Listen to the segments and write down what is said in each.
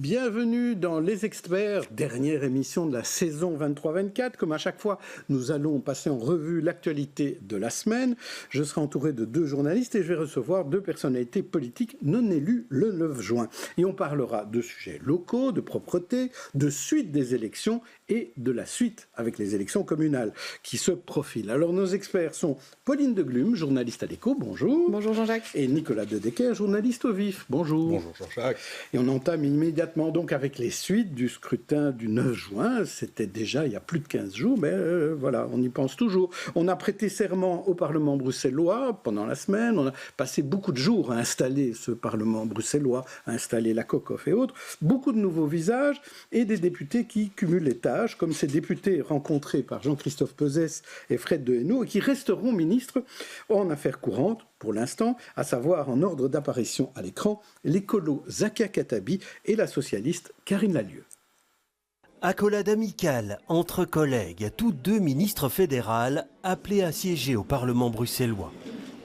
Bienvenue dans Les Experts, dernière émission de la saison 23-24. Comme à chaque fois, nous allons passer en revue l'actualité de la semaine. Je serai entouré de 2 journalistes et je vais recevoir 2 personnalités politiques non élues le 9 juin. Et on parlera de sujets locaux, de propreté, de suite des élections et de la suite avec les élections communales qui se profilent. Alors nos experts sont Pauline de Glume, journaliste à l'Écho, bonjour. Bonjour Jean-Jacques. Et Nicolas de Decker, journaliste au Vif, bonjour. Bonjour Jean-Jacques. Et on entame immédiatement donc avec les suites du scrutin du 9 juin. C'était déjà il y a plus de 15 jours, mais voilà, on y pense toujours. On a prêté serment au Parlement bruxellois pendant la semaine. On a passé beaucoup de jours à installer ce Parlement bruxellois, à installer la COCOF et autres. Beaucoup de nouveaux visages et des députés qui cumulent les tâches, comme ces députés rencontrés par Jean-Christophe Peuzès et Fred Dehaenau, et qui resteront ministres en affaires courantes, pour l'instant, à savoir en ordre d'apparition à l'écran, l'écolo Zakia Khattabi et la socialiste Karine Lallieu. Accolade amicale entre collègues, tous 2 ministres fédérales appelés à siéger au Parlement bruxellois.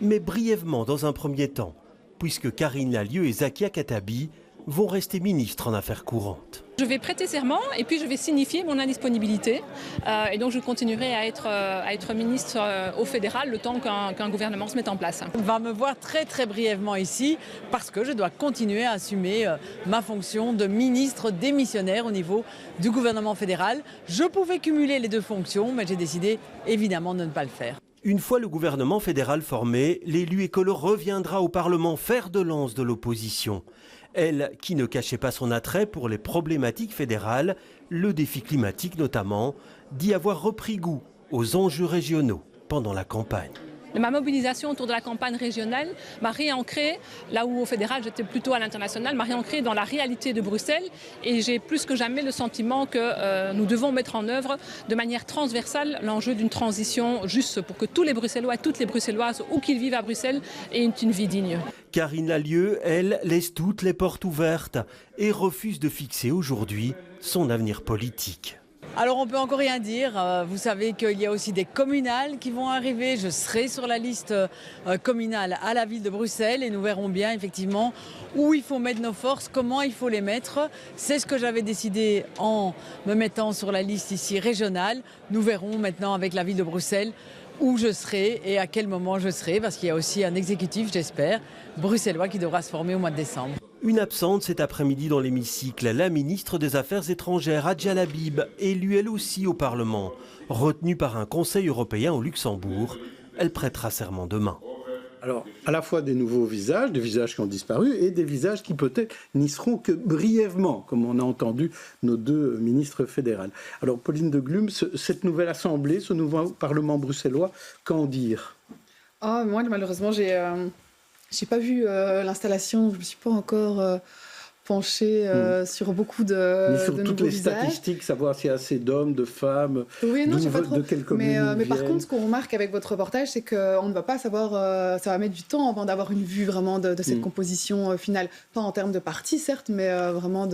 Mais brièvement dans un premier temps, puisque Karine Lallieu et Zakia Khattabi vont rester ministres en affaires courantes. Je vais prêter serment et puis je vais signifier mon indisponibilité. Et donc je continuerai à être ministre au fédéral le temps qu'un gouvernement se mette en place. On va me voir très très brièvement ici parce que je dois continuer à assumer ma fonction de ministre démissionnaire au niveau du gouvernement fédéral. Je pouvais cumuler les 2 fonctions, mais j'ai décidé évidemment de ne pas le faire. Une fois le gouvernement fédéral formé, l'élu écolo reviendra au Parlement fer de lance de l'opposition. Elle, qui ne cachait pas son attrait pour les problématiques fédérales, le défi climatique notamment, dit avoir repris goût aux enjeux régionaux pendant la campagne. Ma mobilisation autour de la campagne régionale m'a réancré, là où au fédéral j'étais plutôt à l'international, m'a réancré dans la réalité de Bruxelles et j'ai plus que jamais le sentiment que nous devons mettre en œuvre de manière transversale l'enjeu d'une transition juste pour que tous les Bruxellois et toutes les Bruxelloises, où qu'ils vivent à Bruxelles, aient une vie digne. Karine Lallieu, elle, laisse toutes les portes ouvertes et refuse de fixer aujourd'hui son avenir politique. Alors on peut encore rien dire, vous savez qu'il y a aussi des communales qui vont arriver, je serai sur la liste communale à la ville de Bruxelles et nous verrons bien effectivement où il faut mettre nos forces, comment il faut les mettre. C'est ce que j'avais décidé en me mettant sur la liste ici régionale. Nous verrons maintenant avec la ville de Bruxelles où je serai et à quel moment je serai, parce qu'il y a aussi un exécutif, j'espère, bruxellois qui devra se former au mois de décembre. Une absente cet après-midi dans l'hémicycle, la ministre des Affaires étrangères, Hadja Labib, élue elle aussi au Parlement. Retenue par un Conseil européen au Luxembourg, elle prêtera serment demain. Alors, à la fois des nouveaux visages, des visages qui ont disparu, et des visages qui peut-être n'y seront que brièvement, comme on a entendu nos 2 ministres fédérales. Alors, Pauline de Glume, cette nouvelle assemblée, ce nouveau Parlement bruxellois, qu'en dire ? Moi, malheureusement, j'ai pas vu l'installation, je ne me suis pas encore penchée sur beaucoup de ni sur de toutes nouveaux les visages. statistiques, savoir s'il y a assez d'hommes, de femmes, Oui, non, je sais pas trop. de quelles communes Mais par viennent. contre, ce qu'on remarque avec votre reportage, c'est qu'on ne va pas savoir, ça va mettre du temps avant d'avoir une vue vraiment de cette composition finale. Pas en termes de partis, certes, mais vraiment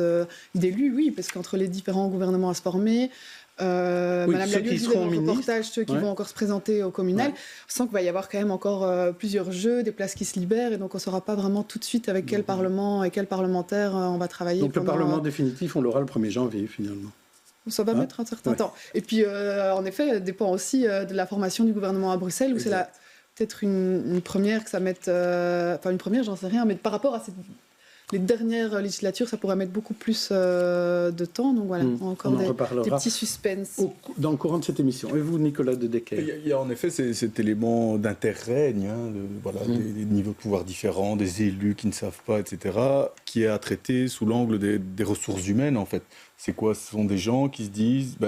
d'élus, oui, parce qu'entre les différents gouvernements à se former, Madame Lallieu disait dans le reportage, ceux qui vont encore se présenter au communal, on sent qu'il va y avoir quand même encore plusieurs jeux, des places qui se libèrent, et donc on ne saura pas vraiment tout de suite avec quel parlement et quel parlementaire on va travailler. Donc le parlement définitif, on l'aura le 1er janvier finalement. Ça va mettre un certain temps. Et puis, en effet, ça dépend aussi de la formation du gouvernement à Bruxelles, où c'est peut-être une première que ça mette... Enfin, une première, j'en sais rien, mais par rapport à les dernières législatures, ça pourrait mettre beaucoup plus de temps. Donc voilà, encore des petits suspens. Dans le courant de cette émission. Et vous, Nicolas de Decker ? Il y a en effet cet élément d'interrègne, des niveaux de pouvoir différents, des élus qui ne savent pas, etc., qui est à traiter sous l'angle des ressources humaines, en fait. C'est quoi ? Ce sont des gens qui se disent...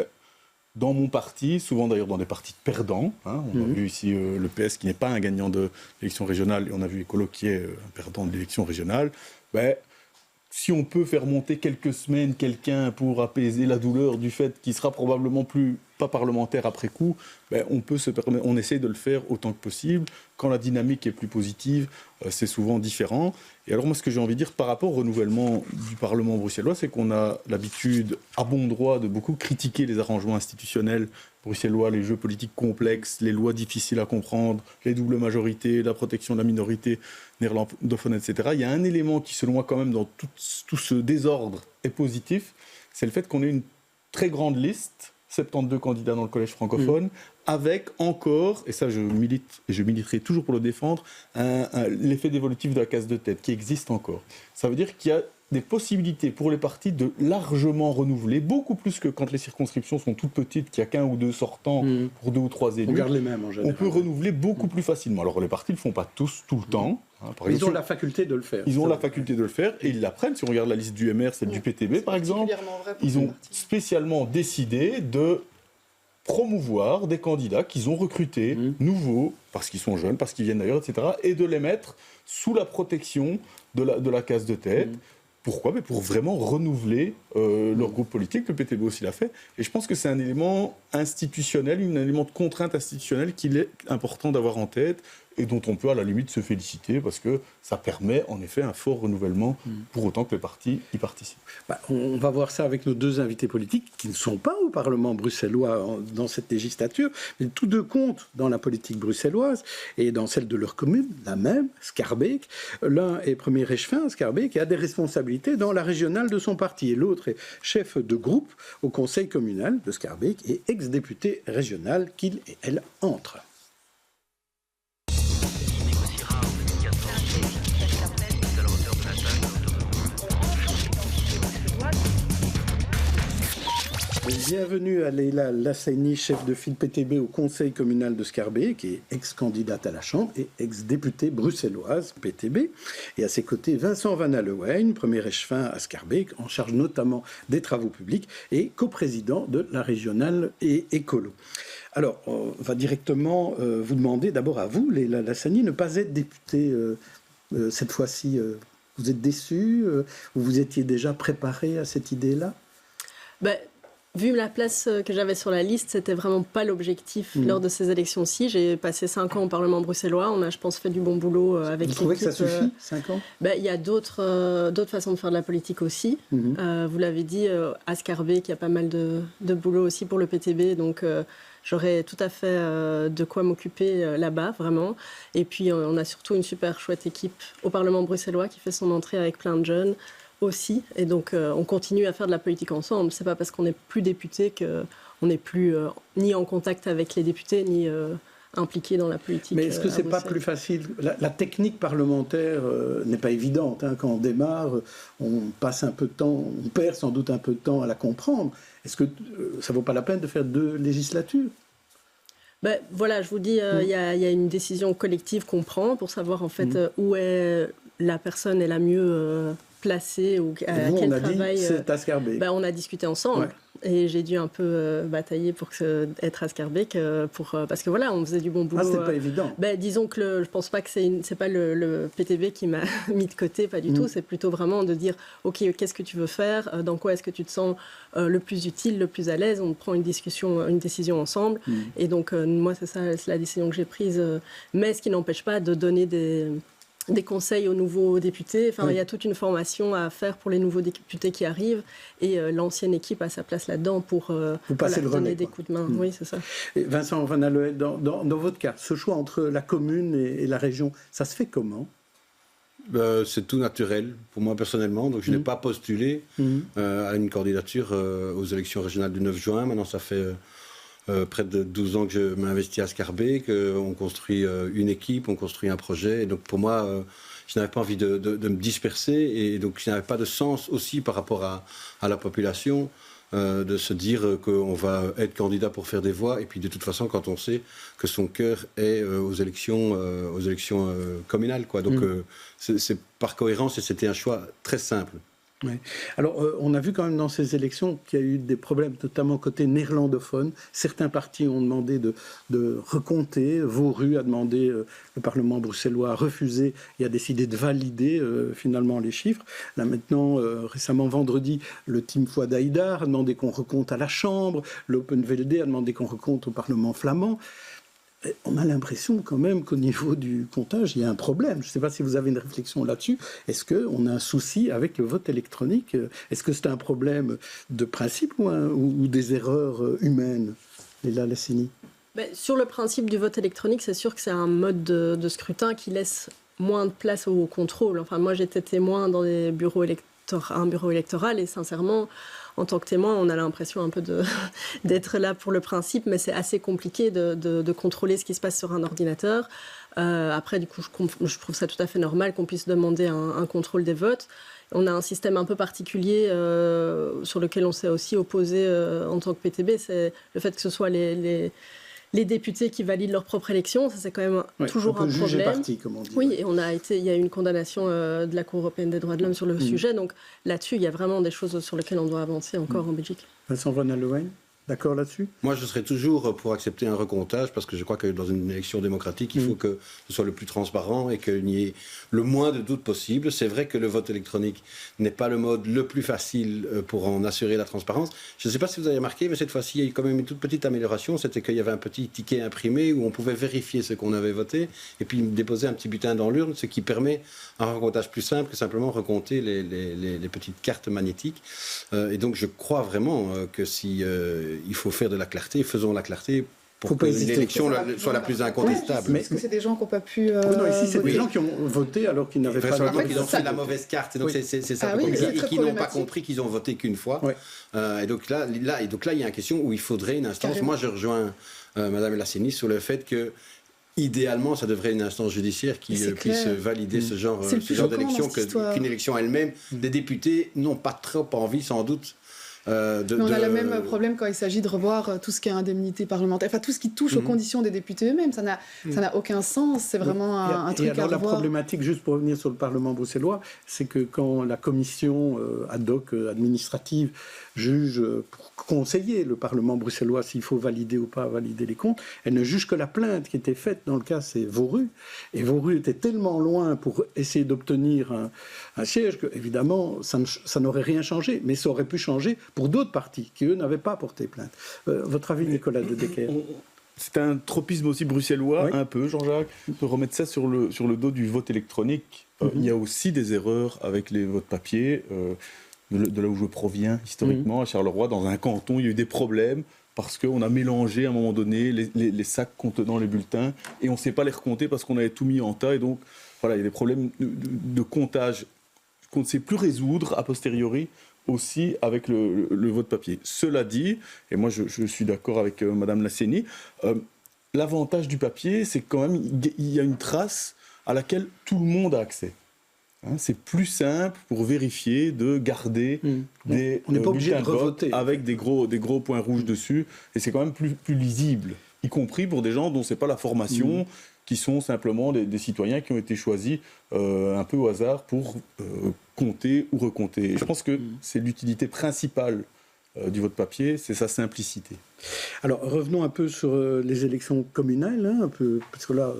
dans mon parti, souvent d'ailleurs dans des partis perdants, on a vu ici le PS qui n'est pas un gagnant de l'élection régionale, et on a vu Écolo qui est un perdant de l'élection régionale, si on peut faire monter quelques semaines quelqu'un pour apaiser la douleur du fait qu'il sera probablement plus pas parlementaire après coup, on essaie de le faire autant que possible. Quand la dynamique est plus positive, c'est souvent différent. Et alors moi, ce que j'ai envie de dire par rapport au renouvellement du Parlement bruxellois, c'est qu'on a l'habitude, à bon droit, de beaucoup critiquer les arrangements institutionnels bruxellois, les jeux politiques complexes, les lois difficiles à comprendre, les doubles majorités, la protection de la minorité néerlandophone, etc. Il y a un élément qui, selon moi, quand même, dans tout ce désordre est positif, c'est le fait qu'on ait une très grande liste, 72 candidats dans le collège francophone, avec encore, et ça je milite et je militerai toujours pour le défendre, l'effet dévolutif de la case de tête qui existe encore. Ça veut dire qu'il y a des possibilités pour les partis de largement renouveler, beaucoup plus que quand les circonscriptions sont toutes petites, qu'il n'y a qu'un ou deux sortants pour 2 ou 3 élus. On garde les mêmes en général. On peut renouveler beaucoup plus facilement. Alors les partis ne le font pas tous, tout le temps. Ils ont la faculté de le faire. Ils ont la faculté de le faire et ils l'apprennent. Si on regarde la liste du MR, celle du PTB par exemple, ils ont spécialement décidé de promouvoir des candidats qu'ils ont recrutés, nouveaux, parce qu'ils sont jeunes, parce qu'ils viennent d'ailleurs, etc., et de les mettre sous la protection de la case de tête. Pourquoi ? Mais pour vraiment renouveler leur groupe politique. Le PTB aussi l'a fait. Et je pense que c'est un élément institutionnel, un élément de contrainte institutionnelle qu'il est important d'avoir en tête et dont on peut à la limite se féliciter parce que ça permet en effet un fort renouvellement pour autant que les partis y participent. On va voir ça avec nos deux invités politiques qui ne sont pas au Parlement bruxellois dans cette législature, mais tous deux comptent dans la politique bruxelloise et dans celle de leur commune, la même, Schaerbeek. L'un est premier échevin à Schaerbeek et a des responsabilités dans la régionale de son parti et l'autre est chef de groupe au conseil communal de Schaerbeek et ex-député régional qu'il et elle entrent. Bienvenue à Leila Lassaini, chef de file PTB au conseil communal de Schaerbeek, qui est ex-candidate à la Chambre et ex-députée bruxelloise PTB. Et à ses côtés, Vincent Van Alleweijn, premier échevin à Schaerbeek, en charge notamment des travaux publics et coprésident de la régionale et écolo. Alors, on va directement vous demander d'abord à vous, Leila Lassaini, ne pas être députée cette fois-ci. Vous êtes déçue ou vous étiez déjà préparée à cette idée-là ? Vu la place que j'avais sur la liste, c'était vraiment pas l'objectif lors de ces élections-ci. J'ai passé 5 ans au Parlement bruxellois. On a, je pense, fait du bon boulot avec l'équipe. Vous trouvez que ça suffit, 5 ans ? Il y a d'autres façons de faire de la politique aussi. Vous l'avez dit, à Schaerbeek, il y a pas mal de boulot aussi pour le PTB. Donc, j'aurais tout à fait de quoi m'occuper là-bas, vraiment. Et puis, on a surtout une super chouette équipe au Parlement bruxellois qui fait son entrée avec plein de jeunes aussi, et donc on continue à faire de la politique ensemble. C'est pas parce qu'on n'est plus député qu'on n'est plus ni en contact avec les députés, ni impliqué dans la politique. Mais est-ce que c'est pas plus facile ? La technique parlementaire n'est pas évidente. Quand on démarre, on passe un peu de temps, on perd sans doute un peu de temps à la comprendre. Est-ce que ça vaut pas la peine de faire 2 législatures ? Voilà, je vous dis, il y a une décision collective qu'on prend pour savoir en fait où est la personne est la mieux placée ou à quel travail. C'est à Schaerbeek. On a discuté ensemble et j'ai dû un peu batailler pour être à Schaerbeek parce que voilà, on faisait du bon boulot. C'était pas évident. Disons que je pense pas que c'est pas le PTB qui m'a mis de côté, pas du tout. C'est plutôt vraiment de dire ok, qu'est-ce que tu veux faire, dans quoi est-ce que tu te sens le plus utile, le plus à l'aise. On prend une décision ensemble. Et donc moi c'est la décision que j'ai prise. Mais ce qui n'empêche pas de donner des conseils aux nouveaux députés. Il y a toute une formation à faire pour les nouveaux députés qui arrivent et l'ancienne équipe a sa place là-dedans pour donner des coups de main. Oui, c'est ça. Et Vincent Van Alleweijn, dans votre cas, ce choix entre la commune et la région, ça se fait comment ? C'est tout naturel pour moi personnellement. Donc je n'ai pas postulé à une candidature aux élections régionales du 9 juin. Maintenant, ça fait près de 12 ans que je m'investis à Schaerbeek, on construit une équipe, on construit un projet. Et donc pour moi, je n'avais pas envie de me disperser et donc je n'avais pas de sens aussi par rapport à la population de se dire qu'on va être candidat pour faire des voix. Et puis de toute façon, quand on sait que son cœur est aux élections communales, quoi. Donc c'est par cohérence et c'était un choix très simple. Oui. Alors, on a vu quand même dans ces élections qu'il y a eu des problèmes, notamment côté néerlandophone. Certains partis ont demandé de recompter. Vauru a demandé, le Parlement bruxellois a refusé et a décidé de valider finalement les chiffres. Là maintenant, récemment vendredi, le Team Foi d'Aïdar a demandé qu'on recompte à la Chambre. L'Open VLD a demandé qu'on recompte au Parlement flamand. On a l'impression quand même qu'au niveau du comptage, il y a un problème. Je ne sais pas si vous avez une réflexion là-dessus. Est-ce qu'on a un souci avec le vote électronique? Est-ce que c'est un problème de principe ou des erreurs humaines? Léla Lassini. Sur le principe du vote électronique, c'est sûr que c'est un mode de scrutin qui laisse moins de place au contrôle. Enfin, moi, j'étais témoin dans un bureau électoral et sincèrement, en tant que témoin, on a l'impression un peu d'être là pour le principe, mais c'est assez compliqué de contrôler ce qui se passe sur un ordinateur. Après, du coup, je trouve ça tout à fait normal qu'on puisse demander un contrôle des votes. On a un système un peu particulier sur lequel on s'est aussi opposé en tant que PTB, c'est le fait que ce soit les députés qui valident leur propre élection, ça c'est quand même toujours un problème. Parti, comme on dit. Oui, et il y a eu une condamnation de la Cour européenne des droits de l'homme sur le sujet, donc là-dessus, il y a vraiment des choses sur lesquelles on doit avancer encore en Belgique. Vincent Van Allowen, d'accord là-dessus? Moi, je serais toujours pour accepter un recomptage, parce que je crois que dans une élection démocratique, il faut que ce soit le plus transparent et qu'il y ait le moins de doutes possible. C'est vrai que le vote électronique n'est pas le mode le plus facile pour en assurer la transparence. Je ne sais pas si vous avez remarqué, mais cette fois-ci, il y a eu quand même une toute petite amélioration. C'était qu'il y avait un petit ticket imprimé où on pouvait vérifier ce qu'on avait voté et puis déposer un petit bulletin dans l'urne, ce qui permet un recomptage plus simple que simplement recompter les petites cartes magnétiques. Et donc, je crois vraiment que si il faut faire de la clarté, faisons la clarté pour que l'élection soit la plus incontestable. Mais est-ce que c'est des gens qui n'ont pas pu non, ici, c'est des gens qui ont voté alors qu'ils n'avaient pas de vote. Ils ont fait la mauvaise carte, donc c'est ça. Et qui n'ont pas compris qu'ils ont voté qu'une fois. Oui. Et donc là, il y a une question où il faudrait une instance. Carrément. Moi, je rejoins Madame Lassini sur le fait que idéalement, ça devrait être une instance judiciaire qui puisse valider ce genre d'élection, qu'une élection elle-même. Des députés n'ont pas trop envie, sans doute. On a le même problème quand il s'agit de revoir tout ce qui est indemnité parlementaire, enfin tout ce qui touche aux conditions des députés eux-mêmes. Ça n'a aucun sens, c'est vraiment un truc à revoir. La problématique, juste pour revenir sur le Parlement bruxellois, c'est que quand la commission ad hoc administrative juge pour conseiller le Parlement bruxellois s'il faut valider ou pas valider les comptes, elle ne juge que la plainte qui était faite. Dans le cas, c'est Vauru. Et Vauru était tellement loin pour essayer d'obtenir un siège que, évidemment, ça n'aurait rien changé. Mais ça aurait pu changer pour d'autres partis qui, eux, n'avaient pas porté plainte. Votre avis, Nicolas de Decker? C'est un tropisme aussi bruxellois, un peu, Jean-Jacques, de remettre ça sur le dos du vote électronique. Il y a aussi des erreurs avec les votes papier. De là où je proviens, historiquement, à Charleroi, dans un canton, il y a eu des problèmes parce qu'on a mélangé à un moment donné les sacs contenant les bulletins et on ne sait pas les recompter parce qu'on avait tout mis en tas. Et donc, voilà, il y a des problèmes de comptage qu'on ne sait plus résoudre a posteriori aussi avec le vote papier. Cela dit, et moi je suis d'accord avec Madame Lasseni, l'avantage du papier, c'est quand même il y a une trace à laquelle tout le monde a accès. C'est plus simple pour vérifier de garder des bulletins de vote avec des gros points rouges dessus, et c'est quand même plus lisible, y compris pour des gens dont c'est pas la formation, qui sont simplement des citoyens qui ont été choisis un peu au hasard pour compter ou recompter. Et je pense que c'est l'utilité principale du vote papier, c'est sa simplicité. Alors revenons un peu sur les élections communales, un peu, parce que là,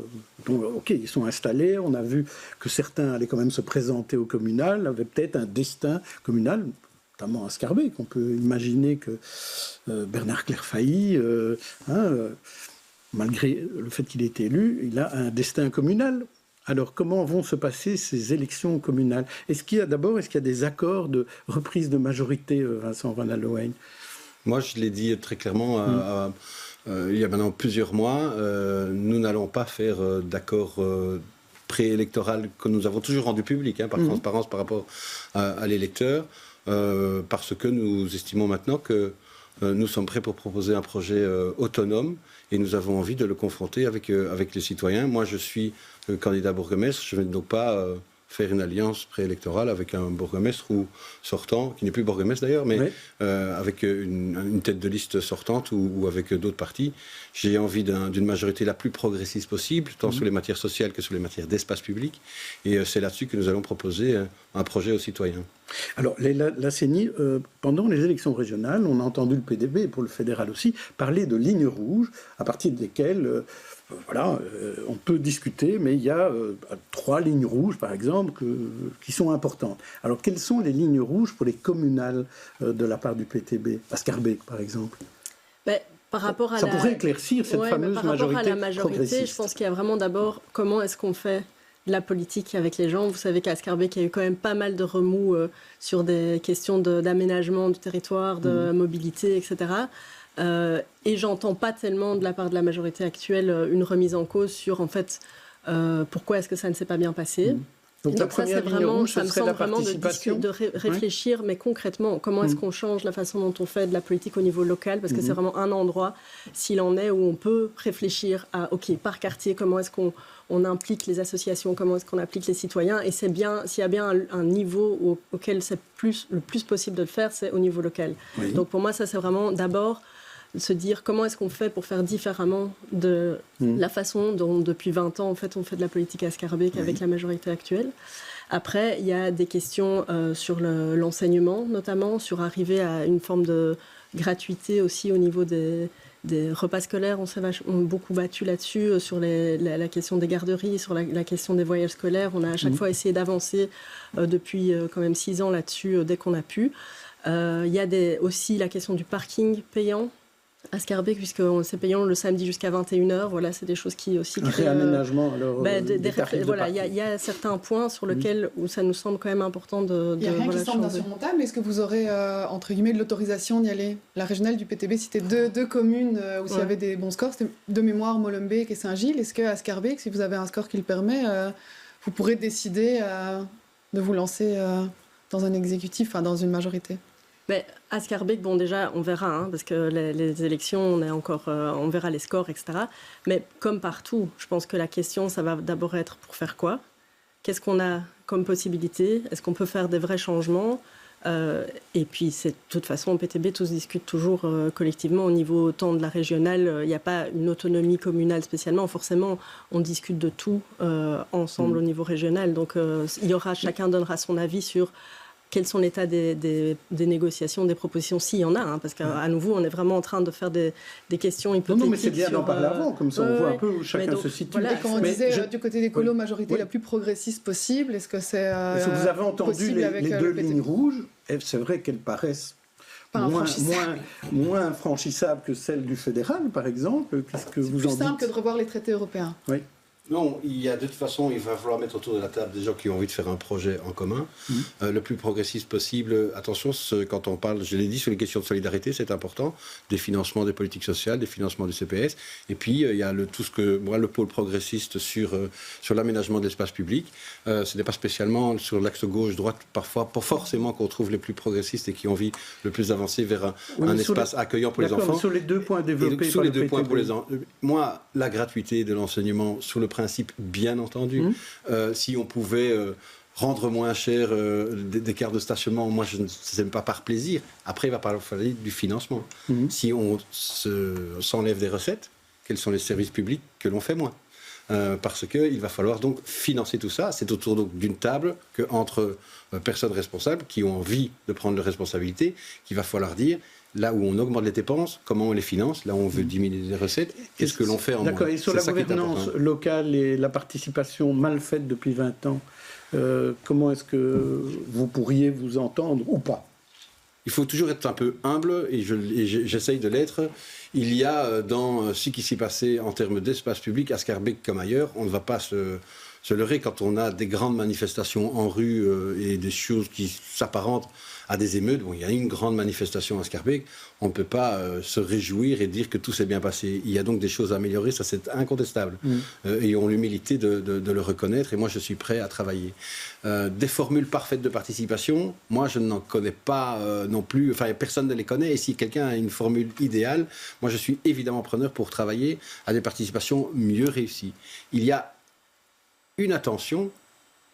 ok, ils sont installés, on a vu que certains allaient quand même se présenter au communal, avaient peut-être un destin communal, notamment à Scarbeck. On peut imaginer que Bernard Clairfailly, malgré le fait qu'il ait été élu, il a un destin communal. Alors, comment vont se passer ces élections communales? Est-ce qu'il y a des accords de reprise de majorité, Vincent Van Allowen? Moi, je l'ai dit très clairement il y a maintenant plusieurs mois, nous n'allons pas faire d'accord préélectoral que nous avons toujours rendu public, par transparence par rapport à l'électeur, parce que nous estimons maintenant que nous sommes prêts pour proposer un projet autonome et nous avons envie de le confronter avec les citoyens. Moi, je suis candidat bourgmestre, je ne vais donc pas faire une alliance préélectorale avec un bourgmestre ou sortant, qui n'est plus bourgmestre d'ailleurs, mais avec une tête de liste sortante ou avec d'autres partis. J'ai envie d'une majorité la plus progressiste possible, tant sur les matières sociales que sur les matières d'espace public. Et c'est là-dessus que nous allons proposer un projet aux citoyens. Alors, la CENI, pendant les élections régionales, on a entendu le PDB, et pour le fédéral aussi, parler de lignes rouges, à partir desquelles on peut discuter, mais il y a 3 lignes rouges, par exemple, qui sont importantes. Alors, quelles sont les lignes rouges pour les communales de la part du PTB? À Schaerbeek, par exemple. Par rapport à ça pourrait éclaircir cette fameuse par rapport majorité à la majorité, progressiste. je pense qu'il y a vraiment d'abord comment est-ce qu'on fait la politique avec les gens. Vous savez qu'à Schaerbeek, il y a eu quand même pas mal de remous sur des questions d'aménagement du territoire, de mobilité, etc. Et j'entends pas tellement de la part de la majorité actuelle une remise en cause sur, en fait, pourquoi est-ce que ça ne s'est pas bien passé. Donc la première ligne rouge, ce serait la participation. De réfléchir, mais concrètement, comment est-ce qu'on change la façon dont on fait de la politique au niveau local, parce que c'est vraiment un endroit, s'il en est, où on peut réfléchir à, OK, par quartier, comment est-ce qu'on implique les associations, comment est-ce qu'on implique les citoyens, et c'est bien, s'il y a bien un niveau auquel c'est le plus possible de le faire, c'est au niveau local. Oui. Donc pour moi, ça, c'est vraiment d'abord de se dire comment est-ce qu'on fait pour faire différemment de la façon dont depuis 20 ans en fait on fait de la politique à Schaerbeek avec la majorité actuelle. Après, il y a des questions sur l'enseignement notamment, sur arriver à une forme de gratuité aussi au niveau des repas scolaires. On s'est beaucoup battu là-dessus, sur la question des garderies, sur la question des voyages scolaires. On a à chaque fois essayé d'avancer depuis quand même 6 ans là-dessus dès qu'on a pu. Il y a aussi la question du parking payant à Schaerbeek, puisque c'est payant le samedi jusqu'à 21h. Voilà, c'est des choses qui aussi créent... Un réaménagement, alors, voilà, il y a certains points sur lesquels où ça nous semble quand même important de Il n'y a rien qui semble insurmontable. Est-ce que vous aurez, entre guillemets, de l'autorisation d'y aller? La régionale du PTB citait deux communes où s'il y avait des bons scores, c'était de mémoire Molenbeek et Saint-Gilles. Est-ce qu'à Schaerbeek, si vous avez un score qui le permet, vous pourrez décider de vous lancer dans un exécutif, dans une majorité? Mais à Schaerbeek, bon, déjà, on verra, parce que les élections, on verra les scores, etc. Mais comme partout, je pense que la question, ça va d'abord être pour faire quoi? Qu'est-ce qu'on a comme possibilité? Est-ce qu'on peut faire des vrais changements? Et puis, de toute façon, au PTB, tout se discute toujours collectivement au niveau tant de la régionale. Il n'y a pas une autonomie communale spécialement. Forcément, on discute de tout ensemble au niveau régional. Donc, chacun donnera son avis sur quels sont l'état des négociations, des propositions, s'il y en a, parce qu'à nouveau, on est vraiment en train de faire des questions hypothétiques. Non, mais c'est bien d'en parler avant, comme ça on voit un peu où chacun se situe. Voilà, et quand on disait du côté des colos, majorité la plus progressiste possible, est-ce que c'est vous avez entendu les deux lignes rouges, c'est vrai qu'elles paraissent moins infranchissables que celles du fédéral, par exemple. Qu'est-ce que vous en dites? C'est plus simple que de revoir les traités européens. Oui. Non, de toute façon, il va falloir mettre autour de la table des gens qui ont envie de faire un projet en commun, le plus progressiste possible. Attention, quand on parle, je l'ai dit, sur les questions de solidarité, c'est important, des financements des politiques sociales, des financements du CPS, et puis il y a le pôle progressiste sur l'aménagement de l'espace public. Ce n'est pas spécialement sur l'axe gauche-droite, parfois, pas forcément qu'on trouve les plus progressistes et qui ont envie le plus avancer vers un espace accueillant pour les enfants. Sur les 2 points développés sur les 2 points pour les enfants. Moi, la gratuité de l'enseignement sur le principe, bien entendu. Si on pouvait rendre moins cher des cartes de stationnement, moi je ne sais pas par plaisir. Après, il va falloir du financement. Si on s'enlève des recettes, quels sont les services publics que l'on fait moins? Parce qu'il va falloir donc financer tout ça. C'est autour d'une table qu'entre personnes responsables qui ont envie de prendre leurs responsabilités qu'il va falloir dire là où on augmente les dépenses, comment on les finance, là où on veut diminuer les recettes, qu'est-ce que l'on fait en moins. D'accord, et sur la gouvernance locale et la participation mal faite depuis 20 ans, comment est-ce que vous pourriez vous entendre ou pas? Il faut toujours être un peu humble, et j'essaye de l'être. Il y a dans ce qui s'est passé en termes d'espace public, à Schaerbeek comme ailleurs, on ne va pas se leurrer quand on a des grandes manifestations en rue et des choses qui s'apparentent à des émeutes. Bon, il y a une grande manifestation à Schaerbeek, on ne peut pas se réjouir et dire que tout s'est bien passé. Il y a donc des choses à améliorer, ça c'est incontestable. Ayons l'humilité de le reconnaître, et moi je suis prêt à travailler. Des formules parfaites de participation, moi je n'en connais pas non plus, enfin personne ne les connaît, et si quelqu'un a une formule idéale, moi je suis évidemment preneur pour travailler à des participations mieux réussies. Il y a une attention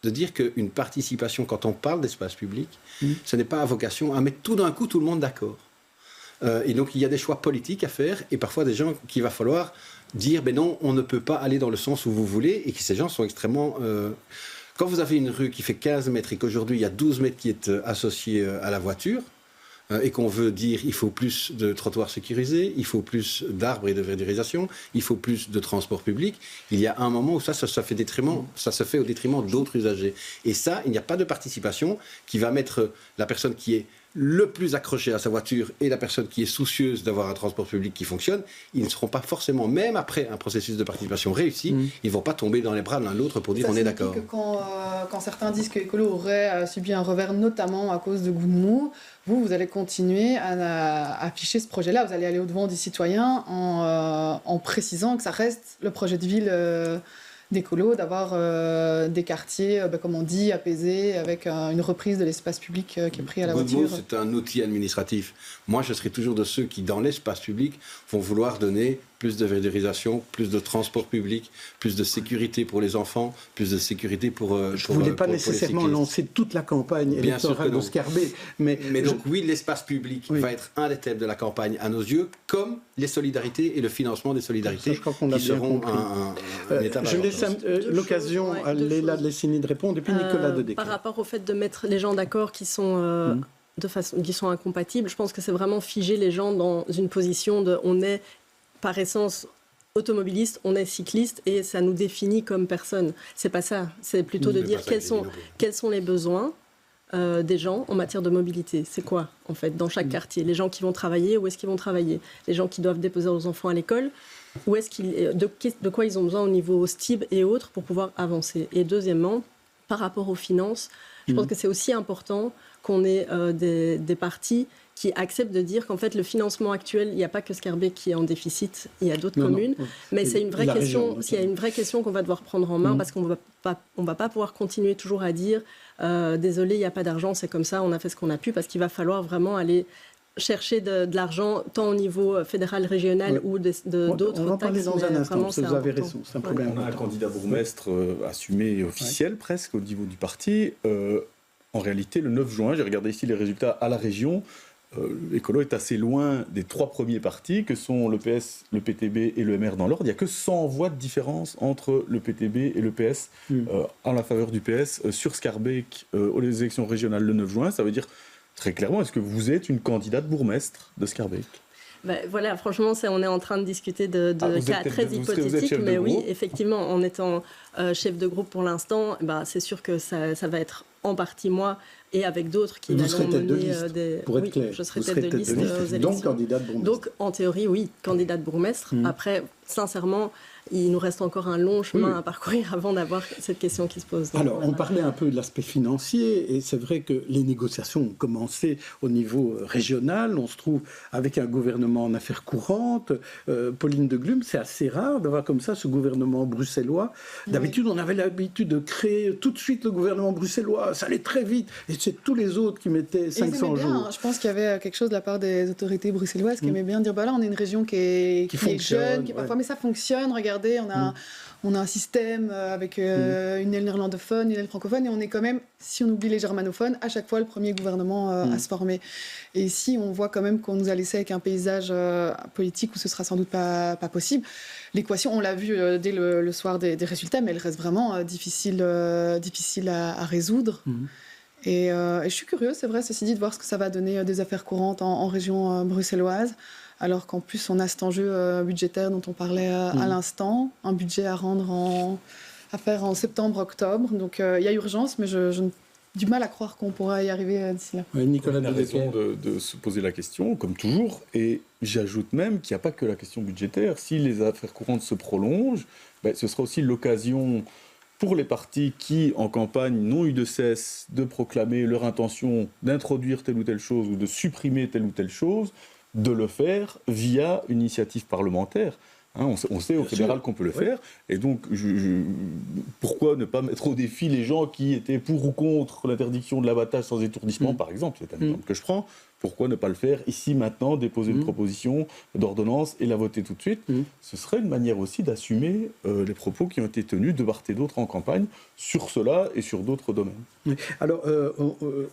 de dire qu'une participation, quand on parle d'espace public, ce n'est pas à vocation à mettre tout d'un coup tout le monde d'accord. Et donc il y a des choix politiques à faire, et parfois des gens qu'il va falloir dire, ben non, on ne peut pas aller dans le sens où vous voulez, et que ces gens sont extrêmement Quand vous avez une rue qui fait 15 mètres et qu'aujourd'hui il y a 12 mètres qui est associé à la voiture, et qu'on veut dire il faut plus de trottoirs sécurisés, il faut plus d'arbres et de verdurisation, il faut plus de transport public, il y a un moment où ça se fait au détriment d'autres usagers. Et ça, il n'y a pas de participation qui va mettre la personne qui est le plus accroché à sa voiture et la personne qui est soucieuse d'avoir un transport public qui fonctionne, ils ne seront pas forcément, même après un processus de participation réussi, ils ne vont pas tomber dans les bras l'un l'autre pour dire on est d'accord. Que quand certains disent que l'écolo aurait subi un revers, notamment à cause de goût de mou, vous allez continuer à afficher ce projet-là, vous allez aller au-devant des citoyens en précisant que ça reste le projet de ville d'écolo, d'avoir des quartiers, comme on dit, apaisés, avec une reprise de l'espace public qui est pris à la voiture. C'est un outil administratif. Moi, je serai toujours de ceux qui, dans l'espace public, vont vouloir donner plus de verdurisation, plus de transport public, plus de sécurité pour les enfants, plus de sécurité pour je ne voulais pas nécessairement lancer toute la campagne électorale de Scarbeck. Mais donc oui, l'espace public va être un des thèmes de la campagne à nos yeux, comme les solidarités et le financement des solidarités qui seront un étape. Je laisse l'occasion à Léla de Lessigny de répondre, et puis Nicolas de Decker. Par rapport au fait de mettre les gens d'accord qui sont... qui sont incompatibles, je pense que c'est vraiment figer les gens dans une position de on est par essence automobiliste, on est cycliste et ça nous définit comme personne. C'est pas ça, c'est plutôt de dire quels sont les besoins des gens en matière de mobilité. C'est quoi en fait dans chaque quartier? Les gens qui vont travailler, où est-ce qu'ils vont travailler? Les gens qui doivent déposer leurs enfants à l'école, de quoi ils ont besoin au niveau STIB et autres pour pouvoir avancer. Et deuxièmement, par rapport aux finances, je pense que c'est aussi important qu'on ait des partis qui acceptent de dire qu'en fait, le financement actuel, il n'y a pas que Scarbeck qui est en déficit, il y a d'autres communes, mais c'est une vraie question, s'il y a une vraie question qu'on va devoir prendre en main, parce qu'on ne va pas pouvoir continuer toujours à dire désolé, il n'y a pas d'argent, c'est comme ça, on a fait ce qu'on a pu, parce qu'il va falloir vraiment aller chercher de l'argent, tant au niveau fédéral, régional ou d'autres. On va en parler dans un instant, parce que vous avez raison, c'est un problème. On a un candidat bourgmestre assumé et officiel presque au niveau du parti. En réalité, le 9 juin, j'ai regardé ici les résultats à la région, l'écolo est assez loin des 3 premiers partis que sont le PS, le PTB et le MR dans l'ordre. Il n'y a que 100 voix de différence entre le PTB et le PS en la faveur du PS sur Scarbeck aux élections régionales le 9 juin. Ça veut dire très clairement, est-ce que vous êtes une candidate bourgmestre de Scarbeck? Voilà, franchement, on est en train de discuter de cas très hypothétiques, mais oui, effectivement, en étant chef de groupe pour l'instant, c'est sûr que ça va être en partie moi et avec d'autres qui allons mener des... Pour être clair, je serai tête de liste aux élections. Donc candidate bourgmestre. Donc en théorie, oui, candidate bourgmestre. Après, sincèrement, il nous reste encore un long chemin à parcourir avant d'avoir cette question qui se pose. Donc, alors, on parlait un peu de l'aspect financier, et c'est vrai que les négociations ont commencé au niveau régional. On se trouve avec un gouvernement en affaires courantes. Pauline de Glum, c'est assez rare d'avoir comme ça ce gouvernement bruxellois. D'habitude, on avait l'habitude de créer tout de suite le gouvernement bruxellois. Ça allait très vite, et c'est tous les autres qui mettaient 500 jours. Bien, je pense qu'il y avait quelque chose de la part des autorités bruxelloises qui aimaient bien dire là, on est une région qui est jeune, qui parfois, mais ça fonctionne, regardez, on a un système avec une aile néerlandophone, une aile francophone, et on est quand même, si on oublie les germanophones, à chaque fois le premier gouvernement à se former. Et ici, on voit quand même qu'on nous a laissé avec un paysage politique où ce sera sans doute pas possible. L'équation, on l'a vu dès le soir des résultats, mais elle reste vraiment difficile à résoudre. Et je suis curieuse, c'est vrai, ceci dit, de voir ce que ça va donner des affaires courantes en région bruxelloise. Alors qu'en plus, on a cet enjeu budgétaire dont on parlait à l'instant, un budget à faire en septembre-octobre. Donc il y a urgence, mais j'ai du mal à croire qu'on pourra y arriver d'ici là. Oui, Nicolas a raison de se poser la question, comme toujours. Et j'ajoute même qu'il n'y a pas que la question budgétaire. Si les affaires courantes se prolongent, ce sera aussi l'occasion pour les partis qui, en campagne, n'ont eu de cesse de proclamer leur intention d'introduire telle ou telle chose ou de supprimer telle ou telle chose, de le faire via une initiative parlementaire. On sait au fédéral qu'on peut le faire. Et donc, pourquoi ne pas mettre au défi les gens qui étaient pour ou contre l'interdiction de l'abattage sans étourdissement, par exemple, c'est un exemple que je prends. Pourquoi ne pas le faire ici, maintenant, déposer une proposition d'ordonnance et la voter tout de suite? Ce serait une manière aussi d'assumer les propos qui ont été tenus de part et d'autre en campagne sur cela et sur d'autres domaines. Oui. Alors,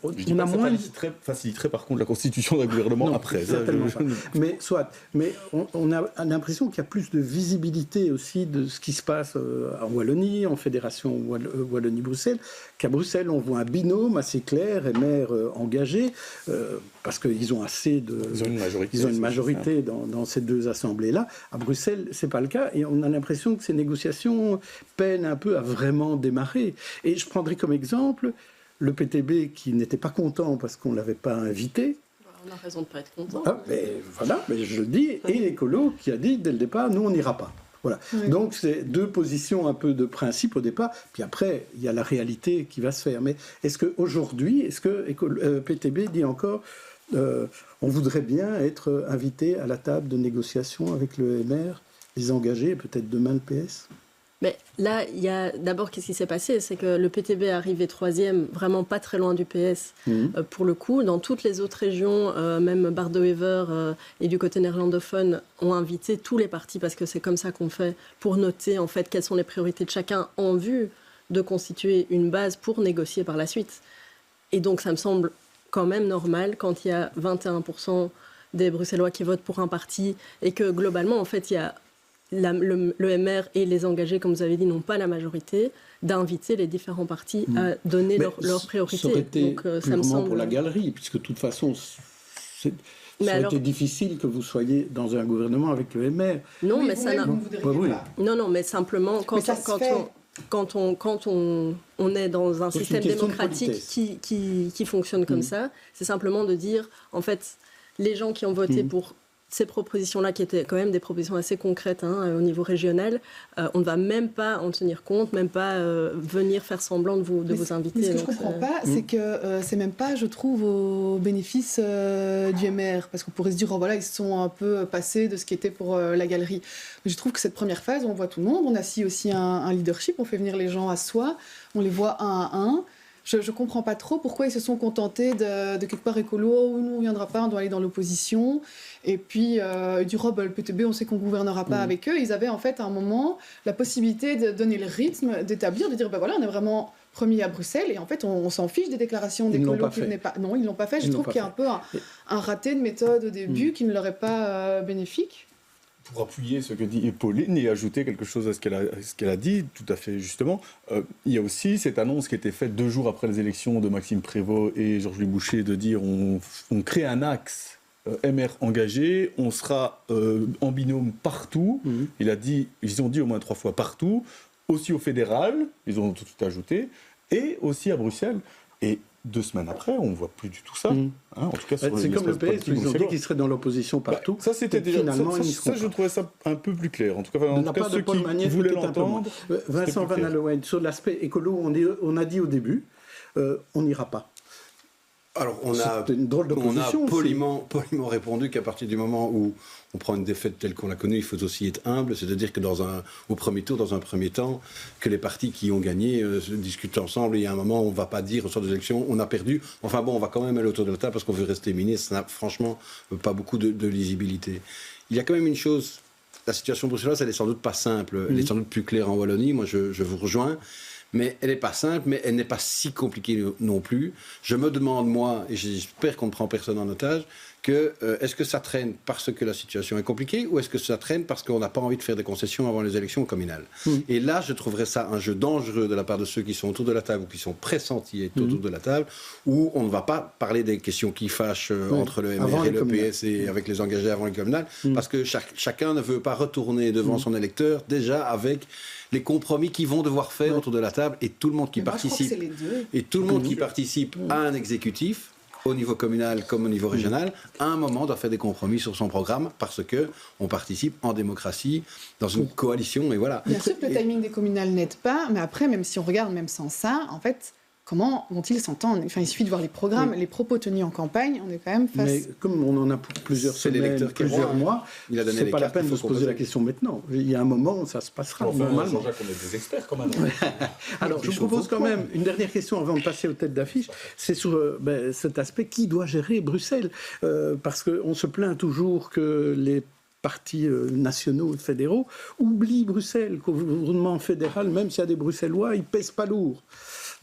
on a moins... faciliterait par contre la constitution d'un gouvernement non, après. Certainement pas. Mais soit. Mais on a l'impression qu'il y a plus de visibilité aussi de ce qui se passe en Wallonie, en Fédération Wallonie-Bruxelles, qu'à Bruxelles, on voit un binôme assez clair et maire engagé, parce qu'ils ont assez de... Ils ont une majorité dans ces deux assemblées-là. À Bruxelles, c'est pas le cas, et on a l'impression que ces négociations peinent un peu à vraiment démarrer. Et je prendrai comme exemple le PTB qui n'était pas content parce qu'on ne l'avait pas invité. On a raison de ne pas être content. Mais je le dis, et l'écolo qui a dit dès le départ, nous on n'ira pas. Voilà. Oui. Donc c'est deux positions un peu de principe au départ, puis après il y a la réalité qui va se faire. Mais est-ce qu'aujourd'hui, PTB dit encore, on voudrait bien être invité à la table de négociation avec le MR, les engagés, et peut-être demain le PS? Mais là, il y a d'abord, qu'est-ce qui s'est passé? C'est que le PTB est arrivé 3e, vraiment pas très loin du PS, pour le coup. Dans toutes les autres régions, même Barde-Wever et du côté néerlandophone, ont invité tous les partis, parce que c'est comme ça qu'on fait, pour noter en fait quelles sont les priorités de chacun en vue de constituer une base pour négocier par la suite. Et donc, ça me semble quand même normal, quand il y a 21% des Bruxellois qui votent pour un parti, et que globalement, en fait, il y a... le MR et les engagés, comme vous avez dit, n'ont pas la majorité, d'inviter les différents partis à donner leurs priorités. Ça aurait été purement pour la galerie, puisque de toute façon, ça aurait été difficile que vous soyez dans un gouvernement avec le MR. Non, oui, mais ça n'a... Non, mais simplement, quand on est dans un système démocratique qui fonctionne comme ça, c'est simplement de dire, en fait, les gens qui ont voté pour ces propositions-là, qui étaient quand même des propositions assez concrètes au niveau régional, on ne va même pas en tenir compte, même pas venir faire semblant de vous inviter. Mais ce que je ne comprends pas, c'est que c'est même pas, je trouve, au bénéfice du MR, parce qu'on pourrait se dire, oh voilà, ils se sont un peu passés de ce qui était pour la galerie. Mais je trouve que cette première phase, on voit tout le monde, on assit aussi un leadership, on fait venir les gens à soi, on les voit un à un. Je ne comprends pas trop pourquoi ils se sont contentés de quelque part écolo, nous on ne viendra pas, on doit aller dans l'opposition. Et puis du le PTB, on sait qu'on ne gouvernera pas avec eux. Ils avaient en fait à un moment la possibilité de donner le rythme, d'établir, de dire voilà, on est vraiment premier à Bruxelles et en fait on s'en fiche des déclarations d'écolo qui venaient pas. Non, ils ne l'ont pas fait. Je trouve qu'il y a un peu un raté de méthode au début qui ne leur est pas bénéfique. Pour appuyer ce que dit Pauline et ajouter quelque chose à ce qu'elle a dit, tout à fait justement, il y a aussi cette annonce qui a été faite 2 jours après les élections de Maxime Prévost et Georges-Louis Boucher de dire on crée un axe MR engagé, on sera en binôme partout. Ils ont dit au moins 3 fois partout, aussi au fédéral, ils ont tout ajouté, et aussi à Bruxelles. Et 2 semaines après, on ne voit plus du tout ça. En tout cas, c'est comme le PS, ils ont dit qu'ils seraient dans l'opposition partout. Ça, c'était déjà. Ça, je trouvais ça un peu plus clair. En tout cas, ceux qui voulaient l'entendre. Vincent Van Allowen, sur l'aspect écolo, on a dit au début, on n'ira pas. Alors, on a poliment répondu qu'à partir du moment où on prend une défaite telle qu'on l'a connue, il faut aussi être humble, c'est-à-dire que dans un premier temps, que les partis qui ont gagné discutent ensemble, et il y a un moment où on ne va pas dire au soir des élections, on a perdu, enfin bon, on va quand même aller autour de la table parce qu'on veut rester ministre, ça n'a franchement pas beaucoup de lisibilité. Il y a quand même une chose, la situation bruxelloise, elle n'est sans doute pas simple, elle est sans doute plus claire en Wallonie, moi je vous rejoins. Mais elle n'est pas simple, mais elle n'est pas si compliquée non plus. Je me demande, moi, et j'espère qu'on ne prend personne en otage, est-ce que ça traîne parce que la situation est compliquée ou est-ce que ça traîne parce qu'on n'a pas envie de faire des concessions avant les élections communales? Et là, je trouverais ça un jeu dangereux de la part de ceux qui sont autour de la table ou qui sont pressentis être autour de la table, où on ne va pas parler des questions qui fâchent entre le MR et le PS et avec les engagés avant les communales, parce que chacun ne veut pas retourner devant son électeur déjà avec les compromis qu'ils vont devoir faire autour de la table, et tout le monde qui participe à un exécutif au niveau communal comme au niveau régional, à un moment doit faire des compromis sur son programme parce que on participe en démocratie dans une coalition, et voilà. Bien sûr que le timing des communales n'aide pas, mais après, même si on regarde même sans ça, en fait, comment vont-ils s'entendre? Enfin, il suffit de voir les programmes, les propos tenus en campagne, on est quand même face... Mais comme on en a pour plusieurs semaines, plusieurs mois, c'est pas la peine de se poser la question maintenant. Il y a un moment où ça se passera normalement. Jean-Jacques, on est des experts quand même. Alors, je vous propose quand même une dernière question avant de passer aux têtes d'affiche. C'est sur cet aspect, qui doit gérer Bruxelles? Parce qu'on se plaint toujours que les partis nationaux, fédéraux, oublient Bruxelles, qu'au gouvernement fédéral, même s'il y a des Bruxellois, ils pèsent pas lourd.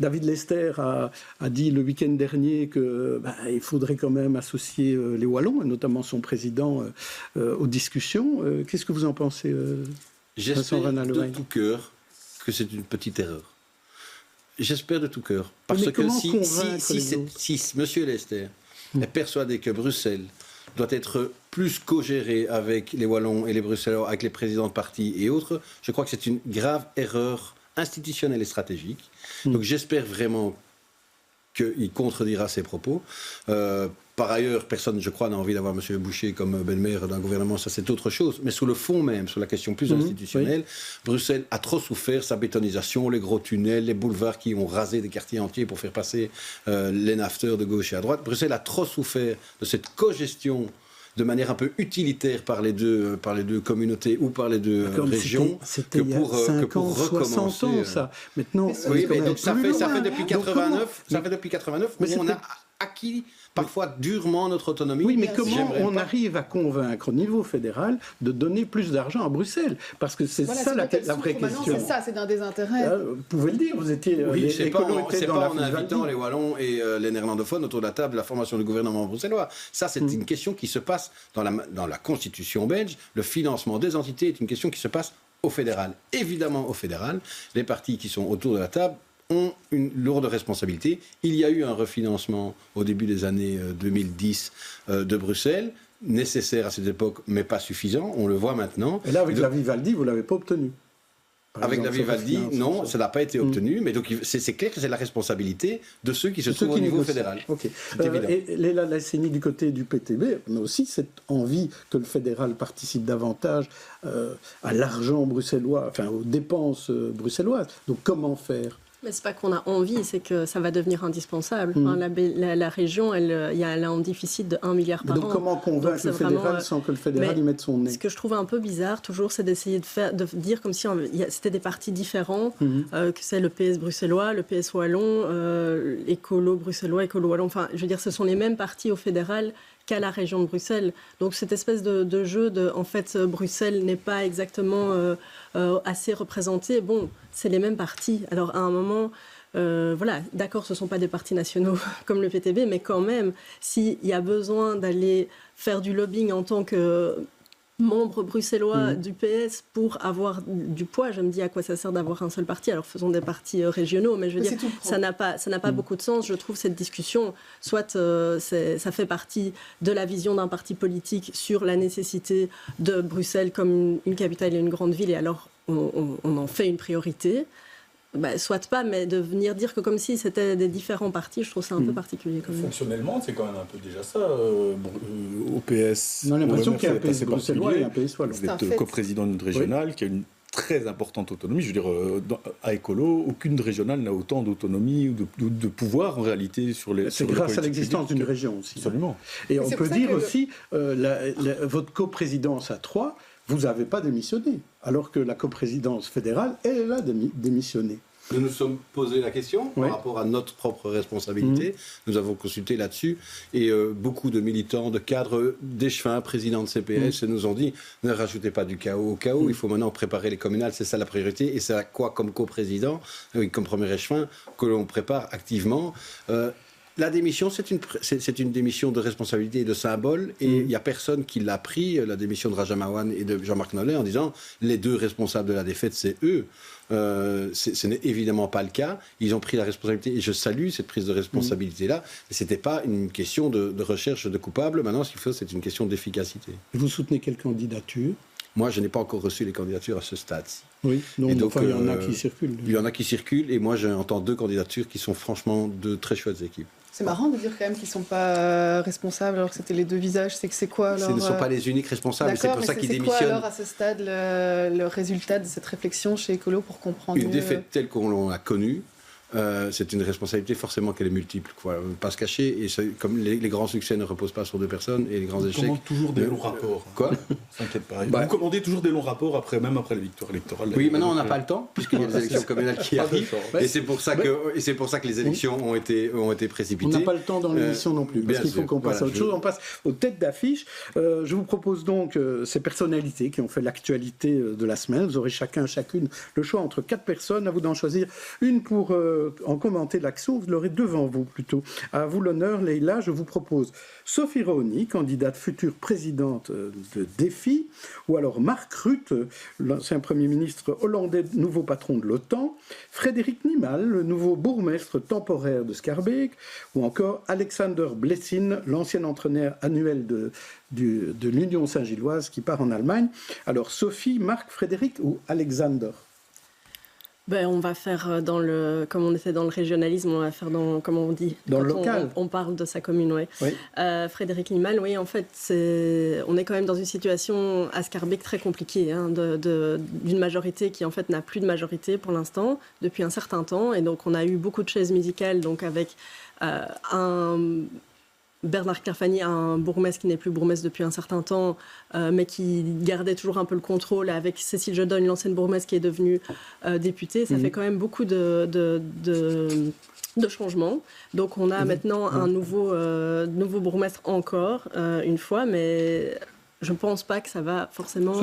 David Lester a dit le week-end dernier qu'il faudrait quand même associer les Wallons, et notamment son président, aux discussions. Qu'est-ce que vous en pensez, J'espère de tout cœur que c'est une petite erreur. J'espère de tout cœur. Parce que si M. Lester est persuadé que Bruxelles doit être plus co-gérée avec les Wallons et les Bruxellois, avec les présidents de partis et autres, je crois que c'est une grave erreur institutionnelle et stratégique. Donc j'espère vraiment qu'il contredira ses propos. Par ailleurs, personne, je crois, n'a envie d'avoir M. Boucher comme belle-mère d'un gouvernement, ça c'est autre chose. Mais sur le fond même, sur la question plus institutionnelle, Bruxelles a trop souffert, sa bétonisation, les gros tunnels, les boulevards qui ont rasé des quartiers entiers pour faire passer les nafteurs de gauche et à droite. Bruxelles a trop souffert de cette co-gestion de manière un peu utilitaire par les deux communautés ou par les deux régions, que pour recommencer. 60 ans, ça. Maintenant, oui, mais donc ça fait depuis 89, où on a acquis parfois durement notre autonomie. Oui, mais comment on arrive à convaincre au niveau fédéral de donner plus d'argent à Bruxelles? Parce que c'est ça la vraie question. C'est ça, c'est d'un désintérêt. Vous pouvez le dire, vous étiez... Oui, c'est pas en invitant les Wallons et les néerlandophones autour de la table la formation du gouvernement bruxellois. Ça, c'est une question qui se passe dans la Constitution belge. Le financement des entités est une question qui se passe au fédéral. Évidemment, au fédéral, les partis qui sont autour de la table ont une lourde responsabilité. Il y a eu un refinancement au début des années 2010 de Bruxelles, nécessaire à cette époque, mais pas suffisant. On le voit maintenant. Et là, avec la Vivaldi, vous ne l'avez pas obtenu. Avec la Vivaldi, non, ça n'a pas été obtenu, mais donc c'est clair que c'est la responsabilité de ceux qui se trouvent au niveau fédéral. Okay. Et Léla Lasseni, du côté du PTB, on a aussi cette envie que le fédéral participe davantage à l'argent bruxellois, enfin aux dépenses bruxelloises. Donc comment faire ? Mais c'est pas qu'on a envie, c'est que ça va devenir indispensable. Enfin, la région, elle a un déficit de 1 milliard par an. Donc comment convaincre le fédéral sans que le fédéral y mette son nez? Ce que je trouve un peu bizarre, toujours, c'est d'essayer de dire comme si c'était des partis différents, que c'est le PS bruxellois, le PS wallon, écolo bruxellois, écolo wallon. Enfin, je veux dire, ce sont les mêmes partis au fédéral qu'à la région de Bruxelles. Donc cette espèce de jeu en fait, Bruxelles n'est pas exactement assez représentée. Bon, c'est les mêmes partis. Alors à un moment, voilà, d'accord, ce ne sont pas des partis nationaux comme le PTB, mais quand même, s'il y a besoin d'aller faire du lobbying en tant que membre bruxellois du PS pour avoir du poids, je me dis à quoi ça sert d'avoir un seul parti. Alors faisons des partis régionaux, mais je veux dire, ça n'a pas beaucoup de sens. Je trouve cette discussion, soit ça fait partie de la vision d'un parti politique sur la nécessité de Bruxelles comme une capitale et une grande ville, et alors on en fait une priorité. Soit pas, mais de venir dire que comme si c'était des différents partis, je trouve ça un peu particulier. Fonctionnellement, c'est quand même un peu déjà ça. Au PS, on a l'impression qu'il y a un PS bruxellois et un PS wallon. Vous êtes coprésident d'une régionale qui a une très importante autonomie. Je veux dire, à Écolo, aucune régionale n'a autant d'autonomie ou de pouvoir en réalité sur les. C'est grâce à l'existence d'une région aussi. Absolument. Et on peut dire aussi, votre coprésidence à 3, vous n'avez pas démissionné, alors que la coprésidence fédérale, elle a démissionné. Nous nous sommes posé la question par rapport à notre propre responsabilité. Nous avons consulté là-dessus et beaucoup de militants, de cadres, d'échevins, présidents de CPS nous ont dit ne rajoutez pas du chaos au chaos, il faut maintenant préparer les communales, c'est ça la priorité. Et c'est à quoi, comme coprésident, comme premier échevin, que l'on prépare activement. La démission, c'est une démission de responsabilité et de symbole, et il n'y a personne qui l'a pris, la démission de Raja Mawan et de Jean-Marc Nollet, en disant les deux responsables de la défaite, c'est eux. Ce n'est évidemment pas le cas. Ils ont pris la responsabilité, et je salue cette prise de responsabilité-là, mais ce n'était pas une question de recherche de coupables. Maintenant, ce qu'il faut, c'est une question d'efficacité. Vous soutenez quelle candidature ? Moi, je n'ai pas encore reçu les candidatures à ce stade-ci. Oui, donc il y en a qui circulent. Il y en a qui circulent, et moi, j'entends 2 candidatures qui sont franchement de très chouettes équipes. C'est marrant de dire quand même qu'ils ne sont pas responsables alors que c'était les 2 visages. C'est quoi alors, ce ne sont pas les uniques responsables, c'est pour ça qu'ils démissionnent. C'est quoi alors à ce stade le résultat de cette réflexion chez Écolo pour comprendre une défaite telle qu'on l'a connue c'est une responsabilité forcément qu'elle est multiple. Quoi. Pas se cacher, et comme les grands succès ne reposent pas sur 2 personnes, et les grands échecs... On commande toujours des longs rapports. Quoi? T'inquiète pas. Vous commandez toujours des longs rapports, même après les victoires électorales. Oui, maintenant on n'a pas le temps, puisqu'il y a des élections communales qui arrivent, et c'est pour ça que les élections ont été précipitées. On n'a pas le temps dans l'émission non plus, parce qu'il faut qu'on passe à autre chose. On passe aux têtes d'affiche. Je vous propose donc ces personnalités qui ont fait l'actualité de la semaine. Vous aurez chacune le choix entre 4 personnes. À vous d'en choisir une pour en commenter l'action. Vous l'aurez devant vous plutôt. À vous l'honneur, Leïla. Je vous propose Sophie Raoni, candidate future présidente de Défi, ou alors Mark Rutte, l'ancien Premier ministre hollandais, nouveau patron de l'OTAN, Frédéric Nimal, le nouveau bourgmestre temporaire de Schaerbeek, ou encore Alexander Blessin, l'ancien entraîneur annuel de l'Union Saint-Gilloise qui part en Allemagne. Alors Sophie, Marc, Frédéric ou Alexander? On va faire comme on était dans le régionalisme, on va faire comment on dit, dans le local. On parle de sa commune, oui. Frédéric Nimal, oui, en fait, on est quand même dans une situation à Schaerbeek très compliquée, d'une majorité qui en fait n'a plus de majorité pour l'instant depuis un certain temps, et donc on a eu beaucoup de chaises musicales, donc avec Bernard Clairfagny, un bourgmestre qui n'est plus bourgmestre depuis un certain temps, mais qui gardait toujours un peu le contrôle, avec Cécile Jodogne, l'ancienne bourgmestre qui est devenue députée. Ça fait quand même beaucoup de changements. Donc on a maintenant un nouveau bourgmestre encore, une fois, mais je ne pense pas que ça va forcément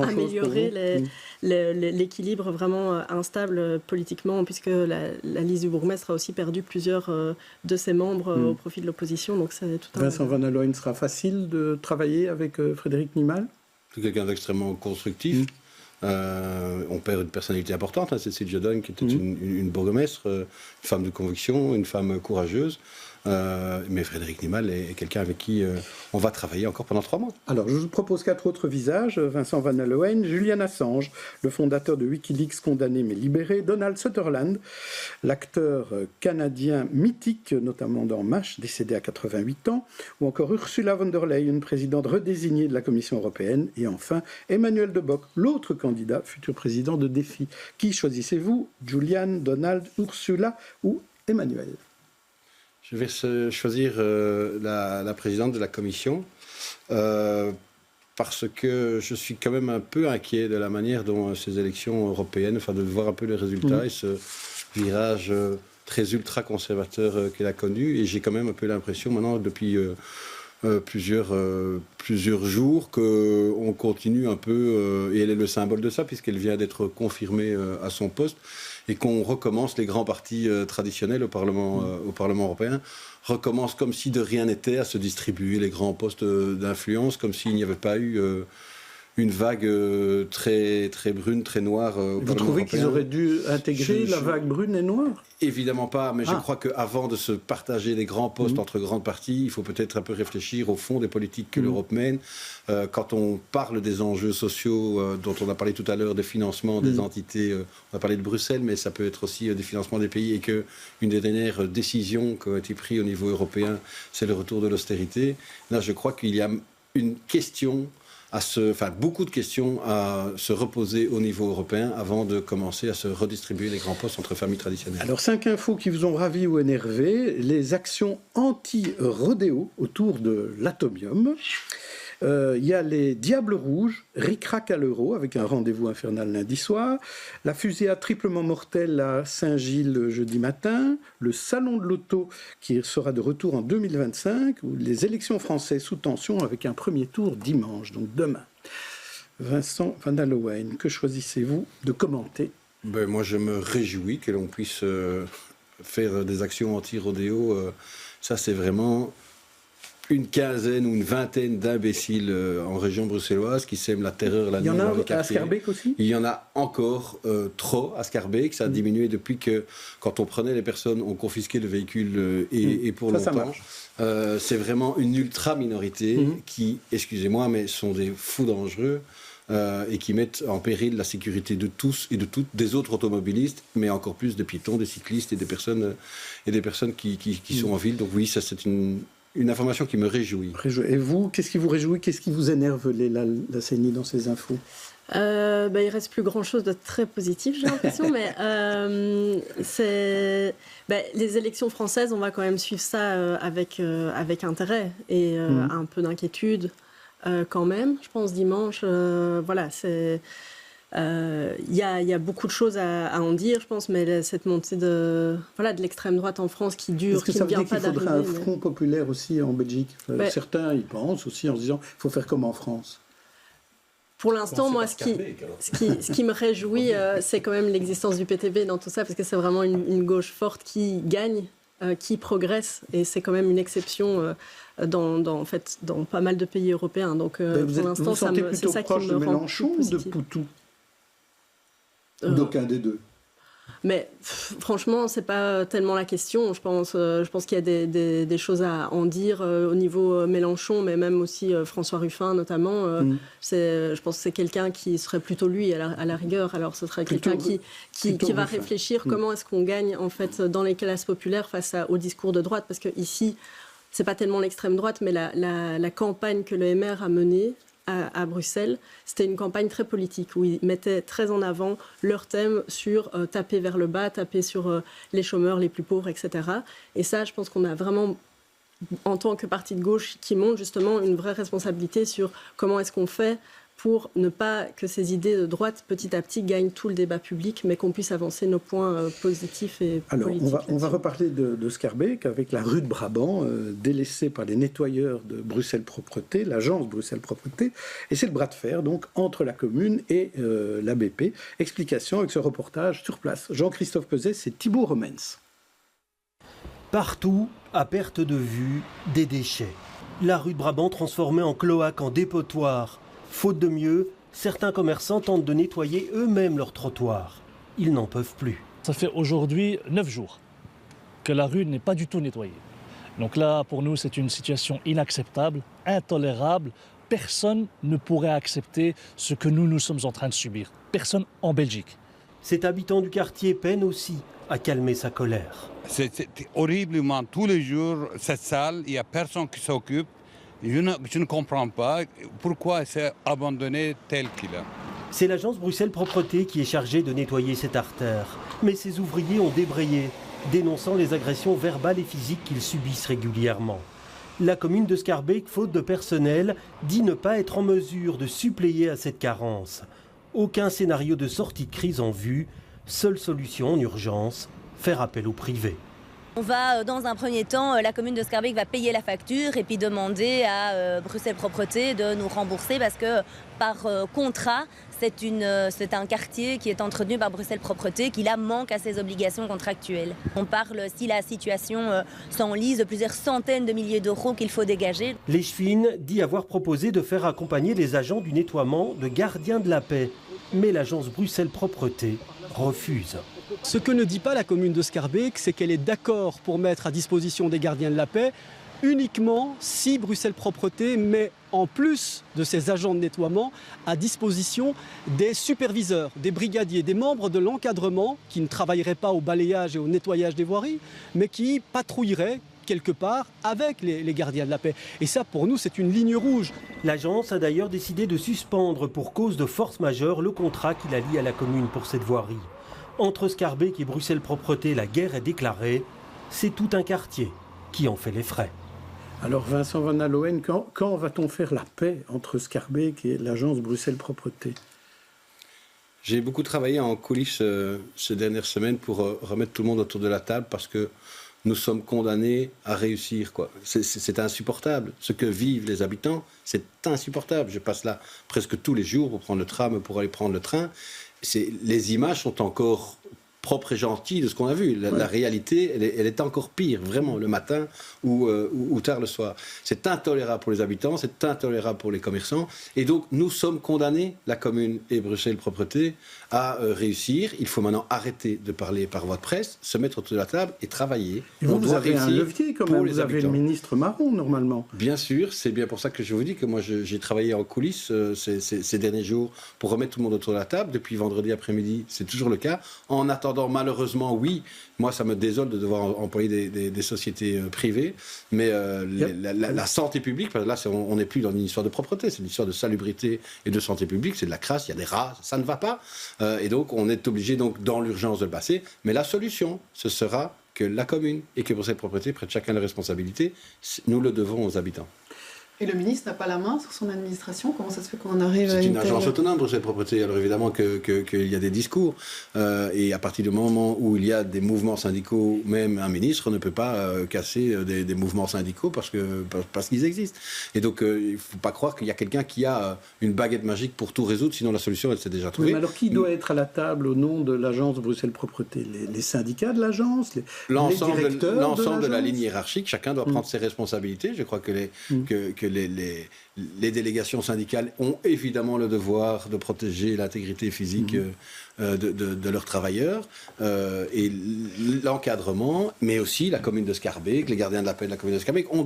améliorer l'équilibre vraiment instable politiquement, puisque la liste du bourgmestre a aussi perdu plusieurs de ses membres au profit de l'opposition. Donc c'est tout Vincent Van Alloyen, sera facile de travailler avec Frédéric Nimal? C'est quelqu'un d'extrêmement constructif. On perd une personnalité importante, Cécile Jodogne, qui était une bourgmestre, une femme de conviction, une femme courageuse. Mais Frédéric Nimal est quelqu'un avec qui on va travailler encore pendant 3 mois. Alors, je vous propose 4 autres visages. Vincent Van Alloyen, Julian Assange, le fondateur de Wikileaks condamné mais libéré, Donald Sutherland, l'acteur canadien mythique, notamment dans MASH, décédé à 88 ans, ou encore Ursula von der Leyen, présidente redésignée de la Commission européenne, et enfin Emmanuel De Bock, l'autre candidat, futur président de Défi. Qui choisissez-vous? Julian, Donald, Ursula ou Emmanuel? Je vais choisir la présidente de la commission parce que je suis quand même un peu inquiet de la manière dont ces élections européennes, de voir un peu les résultats et ce virage très ultra-conservateur qu'elle a connu. Et j'ai quand même un peu l'impression maintenant, depuis plusieurs jours, qu'on continue un peu, et elle est le symbole de ça puisqu'elle vient d'être confirmée à son poste, et qu'on recommence, les grands partis traditionnels au Parlement européen, recommencent comme si de rien n'était à se distribuer les grands postes d'influence, comme s'il n'y avait pas eu une vague très, très brune, très noire au Parlement européen. Vous trouvez qu'ils auraient dû intégrer la vague brune et noire? Évidemment pas, mais je crois qu'avant de se partager les grands postes entre grandes parties, il faut peut-être un peu réfléchir au fond des politiques que l'Europe mène. Quand on parle des enjeux sociaux dont on a parlé tout à l'heure, des financements des entités, on a parlé de Bruxelles, mais ça peut être aussi des financements des pays, et qu'une des dernières décisions qui a été prises au niveau européen, c'est le retour de l'austérité. Là, je crois qu'il y a une question beaucoup de questions à se reposer au niveau européen avant de commencer à se redistribuer les grands postes entre familles traditionnelles. Alors, 5 infos qui vous ont ravi ou énervé. Les actions anti-rodéo autour de l'atomium. Il y a les Diables Rouges, ric-rac à l'euro, avec un rendez-vous infernal lundi soir, la fusillade triplement mortelle à Saint-Gilles jeudi matin, le salon de l'auto qui sera de retour en 2025, ou les élections françaises sous tension avec un premier tour dimanche, donc demain. Vincent Van Alloyen, que choisissez-vous de commenter? Moi, je me réjouis que l'on puisse faire des actions anti-rodéo. Ça, c'est vraiment une quinzaine ou une vingtaine d'imbéciles en région bruxelloise qui sèment la terreur, la nuit dans les quartiers. Il y en a à Schaerbeek aussi? Il y en a encore trop à Schaerbeek. Ça a diminué depuis que, quand on prenait les personnes, on confisquait le véhicule et pour longtemps. C'est vraiment une ultra-minorité qui, excusez-moi, mais sont des fous dangereux et qui mettent en péril la sécurité de tous et de toutes, des autres automobilistes, mais encore plus des piétons, des cyclistes et des personnes qui sont en ville. Donc oui, ça c'est une information qui me réjouit. Et vous, qu'est-ce qui vous réjouit? Qu'est-ce qui vous énerve, la CENI, dans ces infos? Il reste plus grand-chose de très positif, j'ai l'impression, mais les élections françaises, on va quand même suivre ça avec intérêt et un peu d'inquiétude quand même. Je pense dimanche, il y a beaucoup de choses à en dire, je pense, mais cette montée de l'extrême droite en France qui dure, qui ne vient pas d'arriver. Est-ce que ça veut dire qu'il faudra un front populaire aussi en Belgique? Certains y pensent aussi en se disant qu'il faut faire comme en France. Pour l'instant, moi, ce qui me réjouit, c'est quand même l'existence du PTB dans tout ça, parce que c'est vraiment une gauche forte qui gagne, qui progresse, et c'est quand même une exception dans pas mal de pays européens. Donc, pour l'instant, c'est ça qui me rend plus positive. Vous sentez plutôt proche de Mélenchon ou de Poutou? D'aucun des deux. Mais franchement, c'est pas tellement la question. Je pense qu'il y a des choses à en dire au niveau Mélenchon, mais même aussi François Ruffin notamment. Je pense que c'est quelqu'un qui serait plutôt lui à la rigueur. Alors ce serait quelqu'un qui va réfléchir comment est-ce qu'on gagne en fait dans les classes populaires face au discours de droite, parce que ici c'est pas tellement l'extrême droite, mais la campagne que le MR a menée à Bruxelles, c'était une campagne très politique où ils mettaient très en avant leur thème sur taper vers le bas, taper sur les chômeurs, les plus pauvres, etc. Et ça, je pense qu'on a vraiment, en tant que parti de gauche qui monte, justement une vraie responsabilité sur comment est-ce qu'on fait pour ne pas que ces idées de droite, petit à petit, gagnent tout le débat public, mais qu'on puisse avancer nos points positifs et politiques. Alors, on va reparler de Schaerbeek avec la rue de Brabant, délaissée par les nettoyeurs de Bruxelles Propreté, l'agence Bruxelles Propreté, et c'est le bras de fer, donc, entre la commune et la BP. Explication avec ce reportage sur place. Jean-Christophe Peset, c'est Thibaut Romens. Partout, à perte de vue, des déchets. La rue de Brabant transformée en cloaque, en dépotoir. Faute de mieux, certains commerçants tentent de nettoyer eux-mêmes leurs trottoirs. Ils n'en peuvent plus. Ça fait aujourd'hui 9 jours que la rue n'est pas du tout nettoyée. Donc là, pour nous, c'est une situation inacceptable, intolérable. Personne ne pourrait accepter ce que nous sommes en train de subir. Personne en Belgique. Cet habitant du quartier peine aussi à calmer sa colère. C'est horriblement, tous les jours, cette salle, il n'y a personne qui s'occupe. Je ne comprends pas pourquoi c'est abandonné tel qu'il est. C'est l'agence Bruxelles Propreté qui est chargée de nettoyer cette artère. Mais ses ouvriers ont débrayé, dénonçant les agressions verbales et physiques qu'ils subissent régulièrement. La commune de Schaerbeek, faute de personnel, dit ne pas être en mesure de suppléer à cette carence. Aucun scénario de sortie de crise en vue. Seule solution en urgence, faire appel au privé. On va, dans un premier temps, la commune de Schaerbeek va payer la facture et puis demander à Bruxelles Propreté de nous rembourser parce que par contrat, c'est un quartier qui est entretenu par Bruxelles Propreté qui là manque à ses obligations contractuelles. On parle, si la situation s'enlise, de plusieurs centaines de milliers d'euros qu'il faut dégager. L'Echevin dit avoir proposé de faire accompagner les agents du nettoiement de gardiens de la paix. Mais l'agence Bruxelles Propreté refuse. Ce que ne dit pas la commune de Schaerbeek, c'est qu'elle est d'accord pour mettre à disposition des gardiens de la paix uniquement si Bruxelles Propreté met en plus de ses agents de nettoiement à disposition des superviseurs, des brigadiers, des membres de l'encadrement qui ne travailleraient pas au balayage et au nettoyage des voiries, mais qui patrouilleraient quelque part avec les gardiens de la paix. Et ça, pour nous, c'est une ligne rouge. L'agence a d'ailleurs décidé de suspendre pour cause de force majeure le contrat qui la lie à la commune pour cette voirie. Entre Schaerbeek et Bruxelles Propreté, la guerre est déclarée. C'est tout un quartier qui en fait les frais. Alors Vincent Van Alloen, quand va-t-on faire la paix entre Schaerbeek et l'agence Bruxelles Propreté? J'ai beaucoup travaillé en coulisses ces dernières semaines pour remettre tout le monde autour de la table parce que nous sommes condamnés à réussir, quoi. C'est insupportable. Ce que vivent les habitants, c'est insupportable. Je passe là presque tous les jours pour prendre le tram, pour aller prendre le train. Les images sont encore propres et gentilles de ce qu'on a vu. La réalité, elle est encore pire, vraiment, le matin ou tard le soir. C'est intolérable pour les habitants, c'est intolérable pour les commerçants. Et donc, nous sommes condamnés, la commune et Bruxelles Propreté, à réussir. Il faut maintenant arrêter de parler par voie de presse, se mettre autour de la table et travailler. Et vous avez un levier quand même, vous avez le ministre Marron, normalement. Bien sûr, c'est bien pour ça que je vous dis que moi, j'ai travaillé en coulisses ces derniers jours pour remettre tout le monde autour de la table. Depuis vendredi après-midi, c'est toujours le cas. En attendant Cependant, malheureusement, oui, moi, ça me désole de devoir employer des sociétés privées, mais la santé publique, parce que là, on n'est plus dans une histoire de propreté, c'est une histoire de salubrité et de santé publique, c'est de la crasse, il y a des rats, ça ne va pas, et donc on est obligé, donc, dans l'urgence, de le passer, mais la solution, ce sera que la commune et que Bruxelles Propreté prennent chacun leurs responsabilités, nous le devons aux habitants. Et le ministre n'a pas la main sur son administration? Comment ça se fait qu'on en arrive à C'est une agence autonome, Bruxelles Propreté. Alors évidemment qu'il y a des discours. Et à partir du moment où il y a des mouvements syndicaux, même un ministre ne peut pas casser des mouvements syndicaux parce qu'ils existent. Et donc il ne faut pas croire qu'il y a quelqu'un qui a une baguette magique pour tout résoudre, sinon la solution, elle s'est déjà trouvée. Oui, mais alors qui doit être à la table au nom de l'agence Bruxelles Propreté? Les syndicats de l'agence, l'ensemble de de la ligne hiérarchique, chacun doit prendre ses responsabilités. Je crois que les délégations syndicales ont évidemment le devoir de protéger l'intégrité physique de leurs travailleurs et l'encadrement, mais aussi la commune de Schaerbeek, les gardiens de la paix de la commune de Schaerbeek, on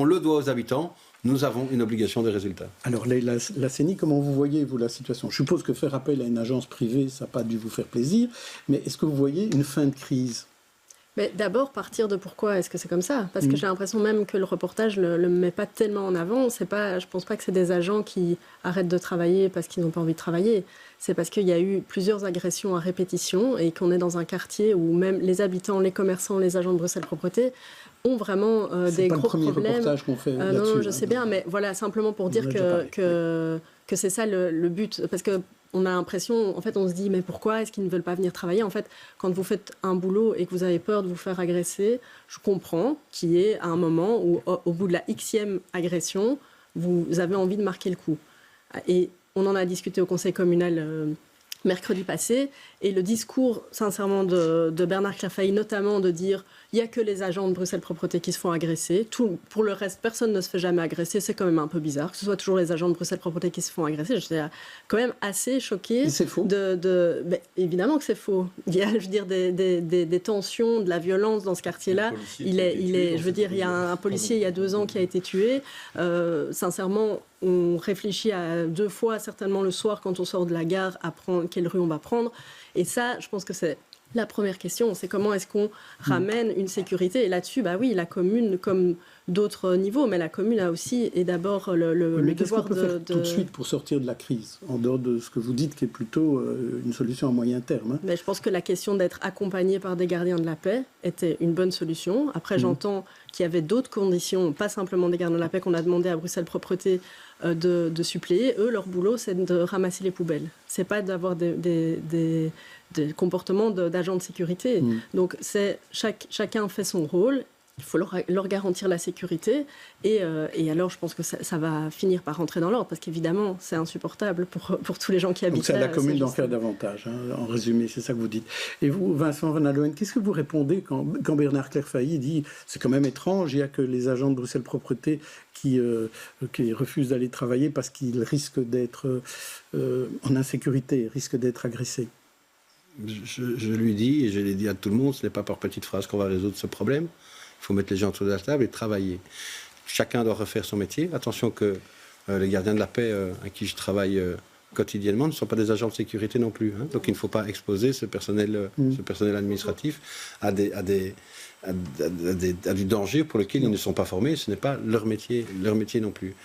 le doit aux habitants. Nous avons une obligation de résultat. Alors, la CENI, comment vous voyez, vous, la situation? Je suppose que faire appel à une agence privée, ça n'a pas dû vous faire plaisir, mais est-ce que vous voyez une fin de crise? Mais d'abord, partir de pourquoi est-ce que c'est comme ça? Parce que j'ai l'impression même que le reportage ne le met pas tellement en avant. Je ne pense pas que c'est des agents qui arrêtent de travailler parce qu'ils n'ont pas envie de travailler. C'est parce qu'il y a eu plusieurs agressions à répétition et qu'on est dans un quartier où même les habitants, les commerçants, les agents de Bruxelles Propreté ont vraiment des gros problèmes. C'est pas le premier reportage qu'on fait là-dessus. Non, je sais bien, mais voilà, simplement pour dire que c'est ça le but. Parce que on a l'impression, en fait, on se dit, mais pourquoi est-ce qu'ils ne veulent pas venir travailler? En fait, quand vous faites un boulot et que vous avez peur de vous faire agresser, je comprends qu'il y ait un moment où, au bout de la Xème agression, vous avez envie de marquer le coup. Et on en a discuté au conseil communal mercredi passé, et le discours, sincèrement, de Bernard Clafailly, notamment de dire il n'y a que les agents de Bruxelles Propreté qui se font agresser. Pour le reste, personne ne se fait jamais agresser. C'est quand même un peu bizarre que ce soit toujours les agents de Bruxelles Propreté qui se font agresser. J'étais quand même assez choquée. C'est faux. Mais évidemment que c'est faux. Il y a, je veux dire, des tensions, de la violence dans ce quartier-là. Il y a un policier il y a 2 ans qui a été tué. Sincèrement, on réfléchit à 2 fois, certainement le soir, quand on sort de la gare, à prendre quelle rue on va prendre. Et ça, je pense que c'est la première question, c'est comment est-ce qu'on ramène une sécurité. Et là-dessus, bah oui, la commune, comme d'autres niveaux, mais la commune a aussi, et d'abord, le devoir de... faire tout de suite pour sortir de la crise, en dehors de ce que vous dites, qui est plutôt une solution à moyen terme, hein. Mais je pense que la question d'être accompagné par des gardiens de la paix était une bonne solution. Après, j'entends qu'il y avait d'autres conditions, pas simplement des gardiens de la paix qu'on a demandé à Bruxelles Propreté de suppléer. Eux, leur boulot, c'est de ramasser les poubelles. C'est pas d'avoir des comportements d'agents de sécurité. Donc, chacun fait son rôle. Il faut leur garantir la sécurité et alors je pense que ça va finir par rentrer dans l'ordre parce qu'évidemment c'est insupportable pour tous les gens qui habitent là. Donc c'est à la commune d'en faire davantage, hein, en résumé, c'est ça que vous dites. Et vous, Vincent Van Aloen, qu'est-ce que vous répondez quand Bernard Clafailly dit c'est quand même étrange, il n'y a que les agents de Bruxelles Propreté qui refusent d'aller travailler parce qu'ils risquent d'être en insécurité, risquent d'être agressés? Je lui dis, et je l'ai dit à tout le monde, ce n'est pas par petites phrases qu'on va résoudre ce problème. Il faut mettre les gens autour de la table et travailler. Chacun doit refaire son métier. Attention que les gardiens de la paix à qui je travaille quotidiennement ne sont pas des agents de sécurité non plus, hein. Donc il ne faut pas exposer ce personnel administratif à du danger pour lequel ils ne sont pas formés. Ce n'est pas leur métier non plus.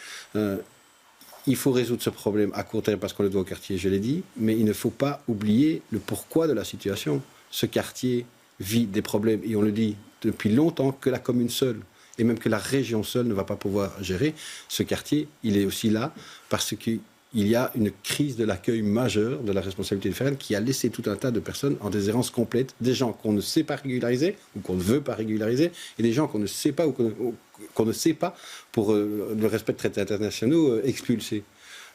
Il faut résoudre ce problème à court terme parce qu'on le doit au quartier, je l'ai dit, mais il ne faut pas oublier le pourquoi de la situation. Ce quartier vit des problèmes, et on le dit depuis longtemps, que la commune seule, et même que la région seule ne va pas pouvoir gérer. Ce quartier, il est aussi là parce qu'il y a une crise de l'accueil majeure de la responsabilité fédérale qui a laissé tout un tas de personnes en déshérence complète, des gens qu'on ne sait pas régulariser ou qu'on ne veut pas régulariser, et des gens qu'on ne sait pas ou qu'on ne sait pas, pour le respect de traités internationaux, expulser.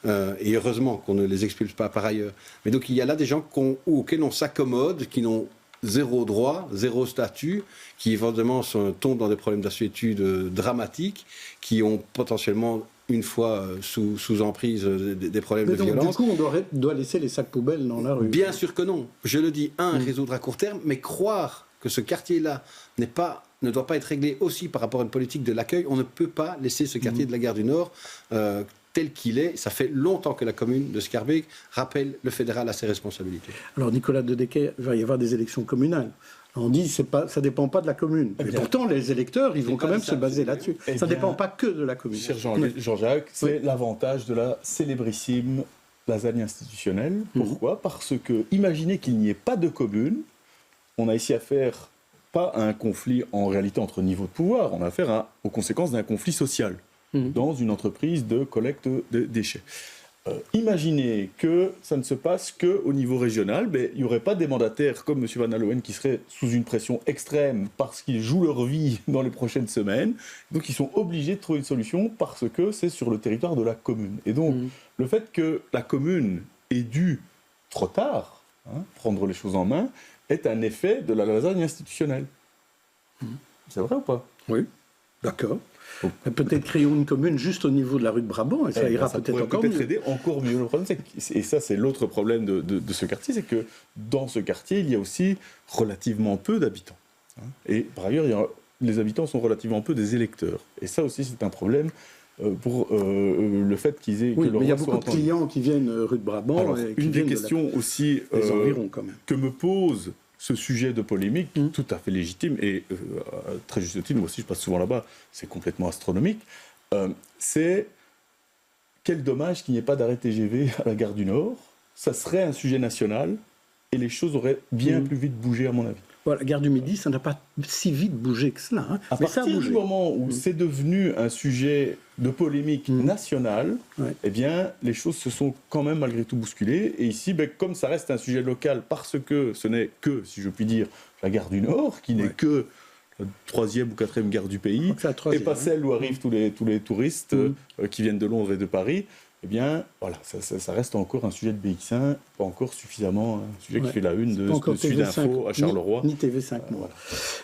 Et heureusement qu'on ne les expulse pas par ailleurs. Mais donc il y a là des gens auxquels on s'accommode, qui n'ont zéro droit, zéro statut, qui éventuellement tombent dans des problèmes d'assuétude dramatiques, qui ont potentiellement, une fois sous emprise, des problèmes de violence. Du coup, on doit laisser les sacs poubelles dans la rue. Bien sûr que non. Je le dis, résoudre à court terme, mais croire que ce quartier-là ne doit pas être réglé aussi par rapport à une politique de l'accueil. On ne peut pas laisser ce quartier de la Gare du Nord tel qu'il est. Ça fait longtemps que la commune de Schaerbeek rappelle le fédéral à ses responsabilités. Alors Nicolas De Decker, il va y avoir des élections communales. On dit que ça ne dépend pas de la commune. Mais pourtant, les électeurs, ils vont quand même se baser là-dessus. Ça ne dépend pas que de la commune. Cher Jean-Jacques, c'est l'avantage de la célébrissime lasagne institutionnelle. Pourquoi ? Parce que, imaginez qu'il n'y ait pas de commune, on a ici affaire pas à un conflit en réalité entre niveaux de pouvoir, on a affaire aux conséquences d'un conflit social dans une entreprise de collecte de déchets. Imaginez que ça ne se passe qu'au niveau régional, il n'y aurait pas des mandataires comme M. Van Allowen qui seraient sous une pression extrême parce qu'ils jouent leur vie dans les prochaines semaines. Donc ils sont obligés de trouver une solution parce que c'est sur le territoire de la commune. Et donc le fait que la commune ait dû trop tard prendre les choses en main est un effet de la lasagne institutionnelle. C'est vrai ou pas ? Oui, d'accord. Peut-être créons une commune juste au niveau de la rue de Brabant, et ça ira peut-être encore mieux. Aider encore mieux. Le problème, et ça c'est l'autre problème de ce quartier, c'est que dans ce quartier, il y a aussi relativement peu d'habitants. Et par ailleurs, les habitants sont relativement peu des électeurs. Et ça aussi, c'est un problème pour le fait qu'ils aient... Oui, mais il y a beaucoup de clients qui viennent rue de Brabant. Alors, une des questions aussi environs, quand même, que me pose ce sujet de polémique, tout à fait légitime, et très juste titre, moi aussi je passe souvent là-bas, c'est complètement astronomique, c'est quel dommage qu'il n'y ait pas d'arrêt TGV à la gare du Nord. Ça serait un sujet national, et les choses auraient bien plus vite bougé à mon avis. Voilà, la gare du Midi, ça n'a pas si vite bougé que cela. À partir du moment où c'est devenu un sujet de polémique nationale, eh bien, les choses se sont quand même malgré tout bousculées. Et ici, comme ça reste un sujet local, parce que ce n'est que, si je puis dire, la gare du Nord, qui n'est que la 3e ou 4e gare du pays, et pas celle où arrivent tous les touristes qui viennent de Londres et de Paris, eh bien, voilà, ça reste encore un sujet de BX1, pas encore suffisamment un sujet qui fait la une de Sud Info à Charleroi. Ni TV5, non.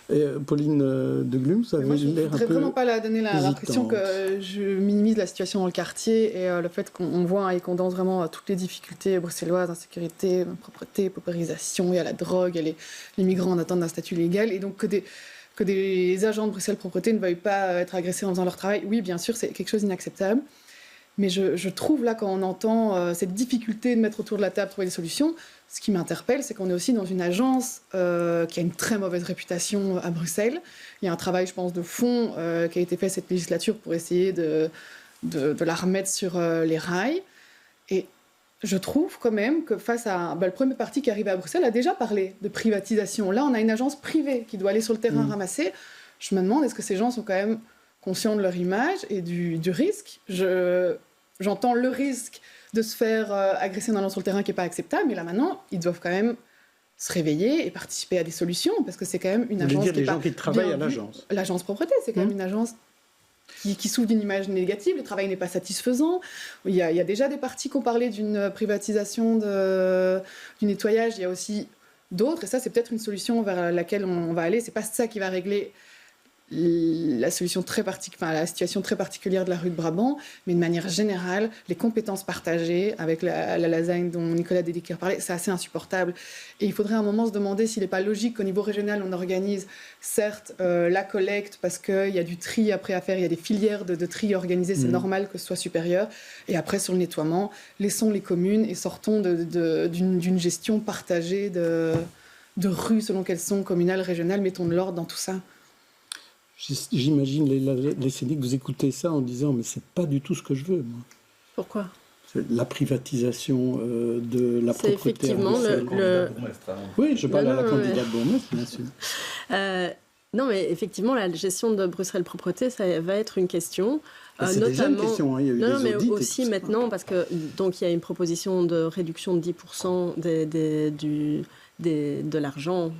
Voilà. Pauline de Glum, vous avez l'air un peu... Je ne voudrais vraiment pas donner l'impression que je minimise la situation dans le quartier et le fait qu'on voit et qu'on danse vraiment toutes les difficultés bruxelloises, insécurité, propreté, paupérisation, il y a la drogue, il y a les migrants en attente d'un statut légal, et donc que des agents de Bruxelles Propreté ne veuillent pas être agressés en faisant leur travail. Oui, bien sûr, c'est quelque chose d'inacceptable. Mais je trouve là, quand on entend cette difficulté de mettre autour de la table, trouver des solutions, ce qui m'interpelle, c'est qu'on est aussi dans une agence qui a une très mauvaise réputation à Bruxelles. Il y a un travail, je pense, de fond qui a été fait cette législature pour essayer de la remettre sur les rails. Et je trouve quand même que face à... le premier parti qui arrive à Bruxelles a déjà parlé de privatisation. Là, on a une agence privée qui doit aller sur le terrain ramasser. Je me demande, est-ce que ces gens sont quand même conscients de leur image et du risque. J'entends le risque de se faire agresser en allant sur le terrain qui n'est pas acceptable, mais là maintenant, ils doivent quand même se réveiller et participer à des solutions, parce que c'est quand même une agence... des gens qui travaillent à l'agence. L'agence Propreté, c'est quand même une agence qui souffre d'une image négative, le travail n'est pas satisfaisant. Il y a déjà des partis qui ont parlé d'une privatisation du nettoyage, il y a aussi d'autres, et ça c'est peut-être une solution vers laquelle on va aller. C'est pas ça qui va régler la situation la situation très particulière de la rue de Brabant, mais de manière générale, les compétences partagées avec la lasagne dont Nicolas De Decker parlait, c'est assez insupportable. Et il faudrait à un moment se demander s'il n'est pas logique qu'au niveau régional, on organise certes la collecte, parce qu'il y a du tri après à faire, il y a des filières de tri organisées, c'est normal que ce soit supérieur. Et après, sur le nettoiement, laissons les communes et sortons d'une gestion partagée de rues selon qu'elles sont communales, régionales, mettons de l'ordre dans tout ça. J'imagine les Séniques, vous écoutez ça en disant mais c'est pas du tout ce que je veux, moi. Pourquoi ? La privatisation de la propreté. C'est effectivement Oui, je parle à la candidate bourgmestre, bien sûr. Non, mais effectivement, la gestion de Bruxelles Propreté, ça va être une question. C'est déjà une question, il y a eu des audits. Mais aussi maintenant, parce que donc il y a une proposition de réduction de 10% de l'argent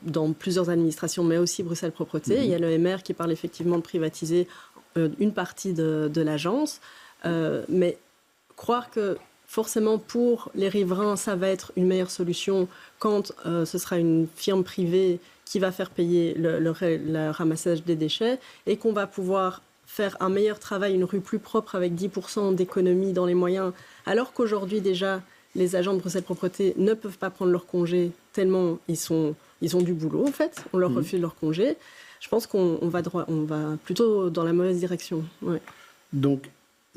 dans plusieurs administrations, mais aussi Bruxelles Propreté. Il y a le MR qui parle effectivement de privatiser une partie de l'agence. Mais croire que forcément pour les riverains, ça va être une meilleure solution quand ce sera une firme privée qui va faire payer le ramassage des déchets et qu'on va pouvoir faire un meilleur travail, une rue plus propre avec 10% d'économie dans les moyens, alors qu'aujourd'hui déjà, les agents de Bruxelles Propreté ne peuvent pas prendre leur congé tellement ils ont du boulot, en fait. On leur refuse leur congé. Je pense qu'on va plutôt dans la mauvaise direction. Ouais. Donc,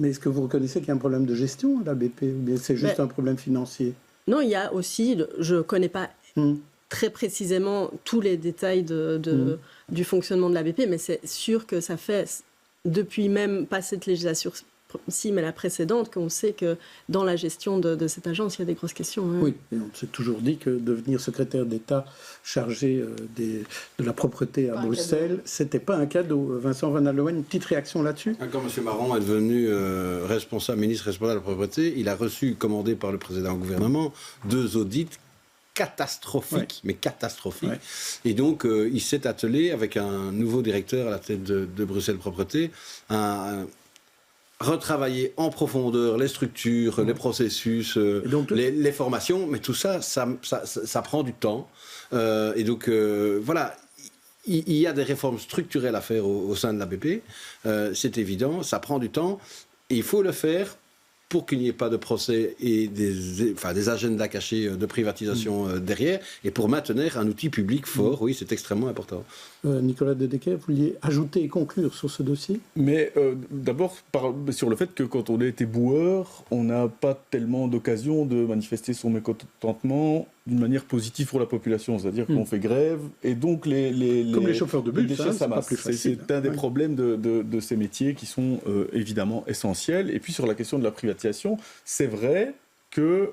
Mais est-ce que vous reconnaissez qu'il y a un problème de gestion à la BP, ou bien c'est juste un problème financier? Non, il y a aussi, je ne connais pas très précisément tous les détails du fonctionnement de la BP, mais c'est sûr que ça fait, depuis même pas cette législature-ci, mais la précédente, qu'on sait que dans la gestion de cette agence, il y a des grosses questions. Hein. Oui, et on s'est toujours dit que devenir secrétaire d'État chargé de la propreté à Bruxelles, c'était pas un cadeau. Vincent Van Allowen, une petite réaction là-dessus? Quand M. Marron est devenu ministre responsable de la propreté, il a reçu, commandé par le précédent gouvernement, 2 audits catastrophique, mais catastrophique. Et donc, il s'est attelé, avec un nouveau directeur à la tête de Bruxelles Propreté, à retravailler en profondeur les structures, les processus, donc, les formations, mais tout ça, ça prend du temps. Et donc, voilà, il y a des réformes structurelles à faire au sein de la BP, c'est évident, ça prend du temps, et il faut le faire pour qu'il n'y ait pas de procès et des agendas cachés de privatisation derrière, et pour maintenir un outil public fort, oui, c'est extrêmement important. Nicolas De Decker, vous vouliez ajouter et conclure sur ce dossier? Mais d'abord, sur le fait que quand on a été boueur, on n'a pas tellement d'occasion de manifester son mécontentement d'une manière positive pour la population, c'est-à-dire qu'on fait grève, et donc comme les chauffeurs de bus, c'est un des problèmes de ces métiers qui sont évidemment essentiels. Et puis sur la question de la privatisation, c'est vrai que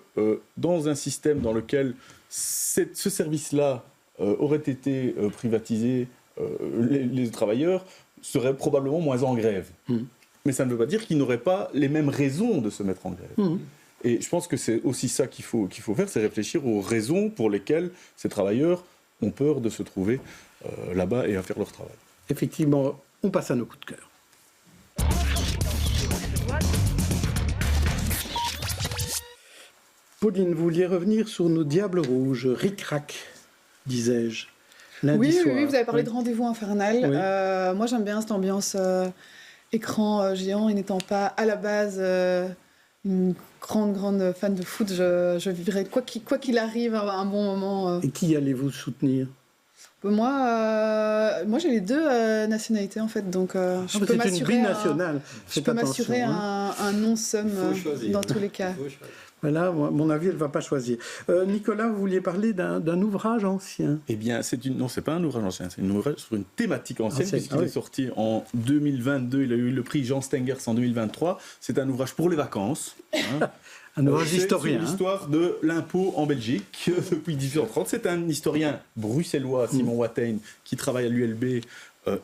dans un système dans lequel ce service-là aurait été privatisé, les travailleurs seraient probablement moins en grève. Mais ça ne veut pas dire qu'ils n'auraient pas les mêmes raisons de se mettre en grève. Et je pense que c'est aussi ça qu'il faut faire, c'est réfléchir aux raisons pour lesquelles ces travailleurs ont peur de se trouver là-bas et à faire leur travail. Effectivement, on passe à nos coups de cœur. Pauline, vous vouliez revenir sur nos diables rouges, ric-rac, disais-je, lundi soir. Oui, vous avez parlé de Rendez-vous infernal. Oui. Moi, j'aime bien cette ambiance écran géant, et n'étant pas à la base une grande fan de foot, je vivrai, quoi qu'il arrive, un bon moment. Et qui allez-vous soutenir? Moi, j'ai les 2 nationalités, en fait, donc je peux m'assurer un non-somme dans tous les cas. Là, à mon avis, elle ne va pas choisir. Nicolas, vous vouliez parler d'un ouvrage ancien? Eh bien, non, ce n'est pas un ouvrage ancien, c'est un ouvrage sur une thématique ancienne, puisqu'il est sorti en 2022. Il a eu le prix Jean Stengers en 2023. C'est un ouvrage pour les vacances. Un ouvrage historien. C'est l'histoire de l'impôt en Belgique depuis 1830. C'est un historien bruxellois, Simon Watein, qui travaille à l'ULB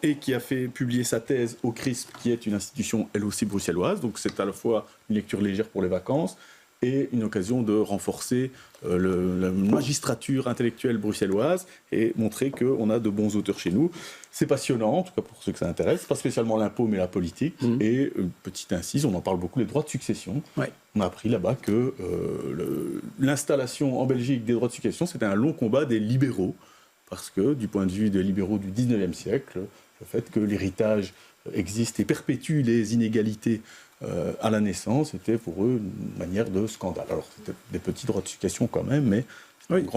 et qui a fait publier sa thèse au CRISP, qui est une institution elle aussi bruxelloise. Donc c'est à la fois une lecture légère pour les vacances et une occasion de renforcer la magistrature intellectuelle bruxelloise et montrer qu'on a de bons auteurs chez nous. C'est passionnant, en tout cas pour ceux que ça intéresse, pas spécialement l'impôt mais la politique. Et petite incise, on en parle beaucoup, les droits de succession. On a appris là-bas que l'installation en Belgique des droits de succession, c'était un long combat des libéraux, parce que du point de vue des libéraux du 19e siècle, le fait que l'héritage existe et perpétue les inégalités à la naissance, était pour eux une manière de scandale. Alors, c'était des petits droits de succession quand même, mais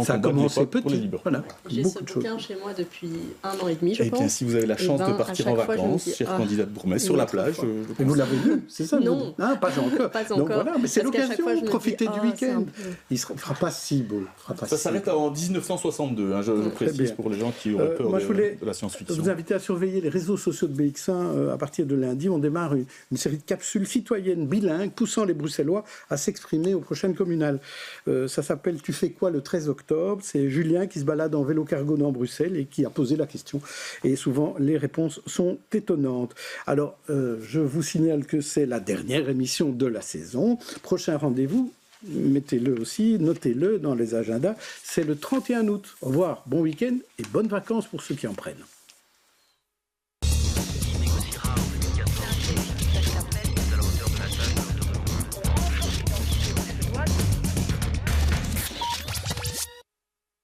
ça a commencé petit. Voilà. J'ai ce bouquin chez moi depuis 1 an et demi, je pense. Et bien, si vous avez la chance de partir en vacances, chère candidate bourgmestre, sur la plage... Et vous l'avez lu, c'est ça? Non. Pas encore. Pas encore. Donc voilà, mais c'est l'occasion de profiter du week-end. Il ne fera pas si beau. Ça s'arrête en 1962, je précise pour les gens qui ont peur de la science-fiction. Je vous invite à surveiller les réseaux sociaux de BX1 à partir de lundi. On démarre une série de capsules citoyennes bilingues poussant les Bruxellois à s'exprimer aux prochaines communales. Ça s'appelle « Tu fais quoi le 13 octobre ?» C'est Julien qui se balade en vélo-cargo dans Bruxelles et qui a posé la question. Et souvent, les réponses sont étonnantes. Alors, je vous signale que c'est la dernière émission de la saison. Prochain rendez-vous, mettez-le aussi, notez-le dans les agendas, c'est le 31 août. Au revoir, bon week-end et bonnes vacances pour ceux qui en prennent.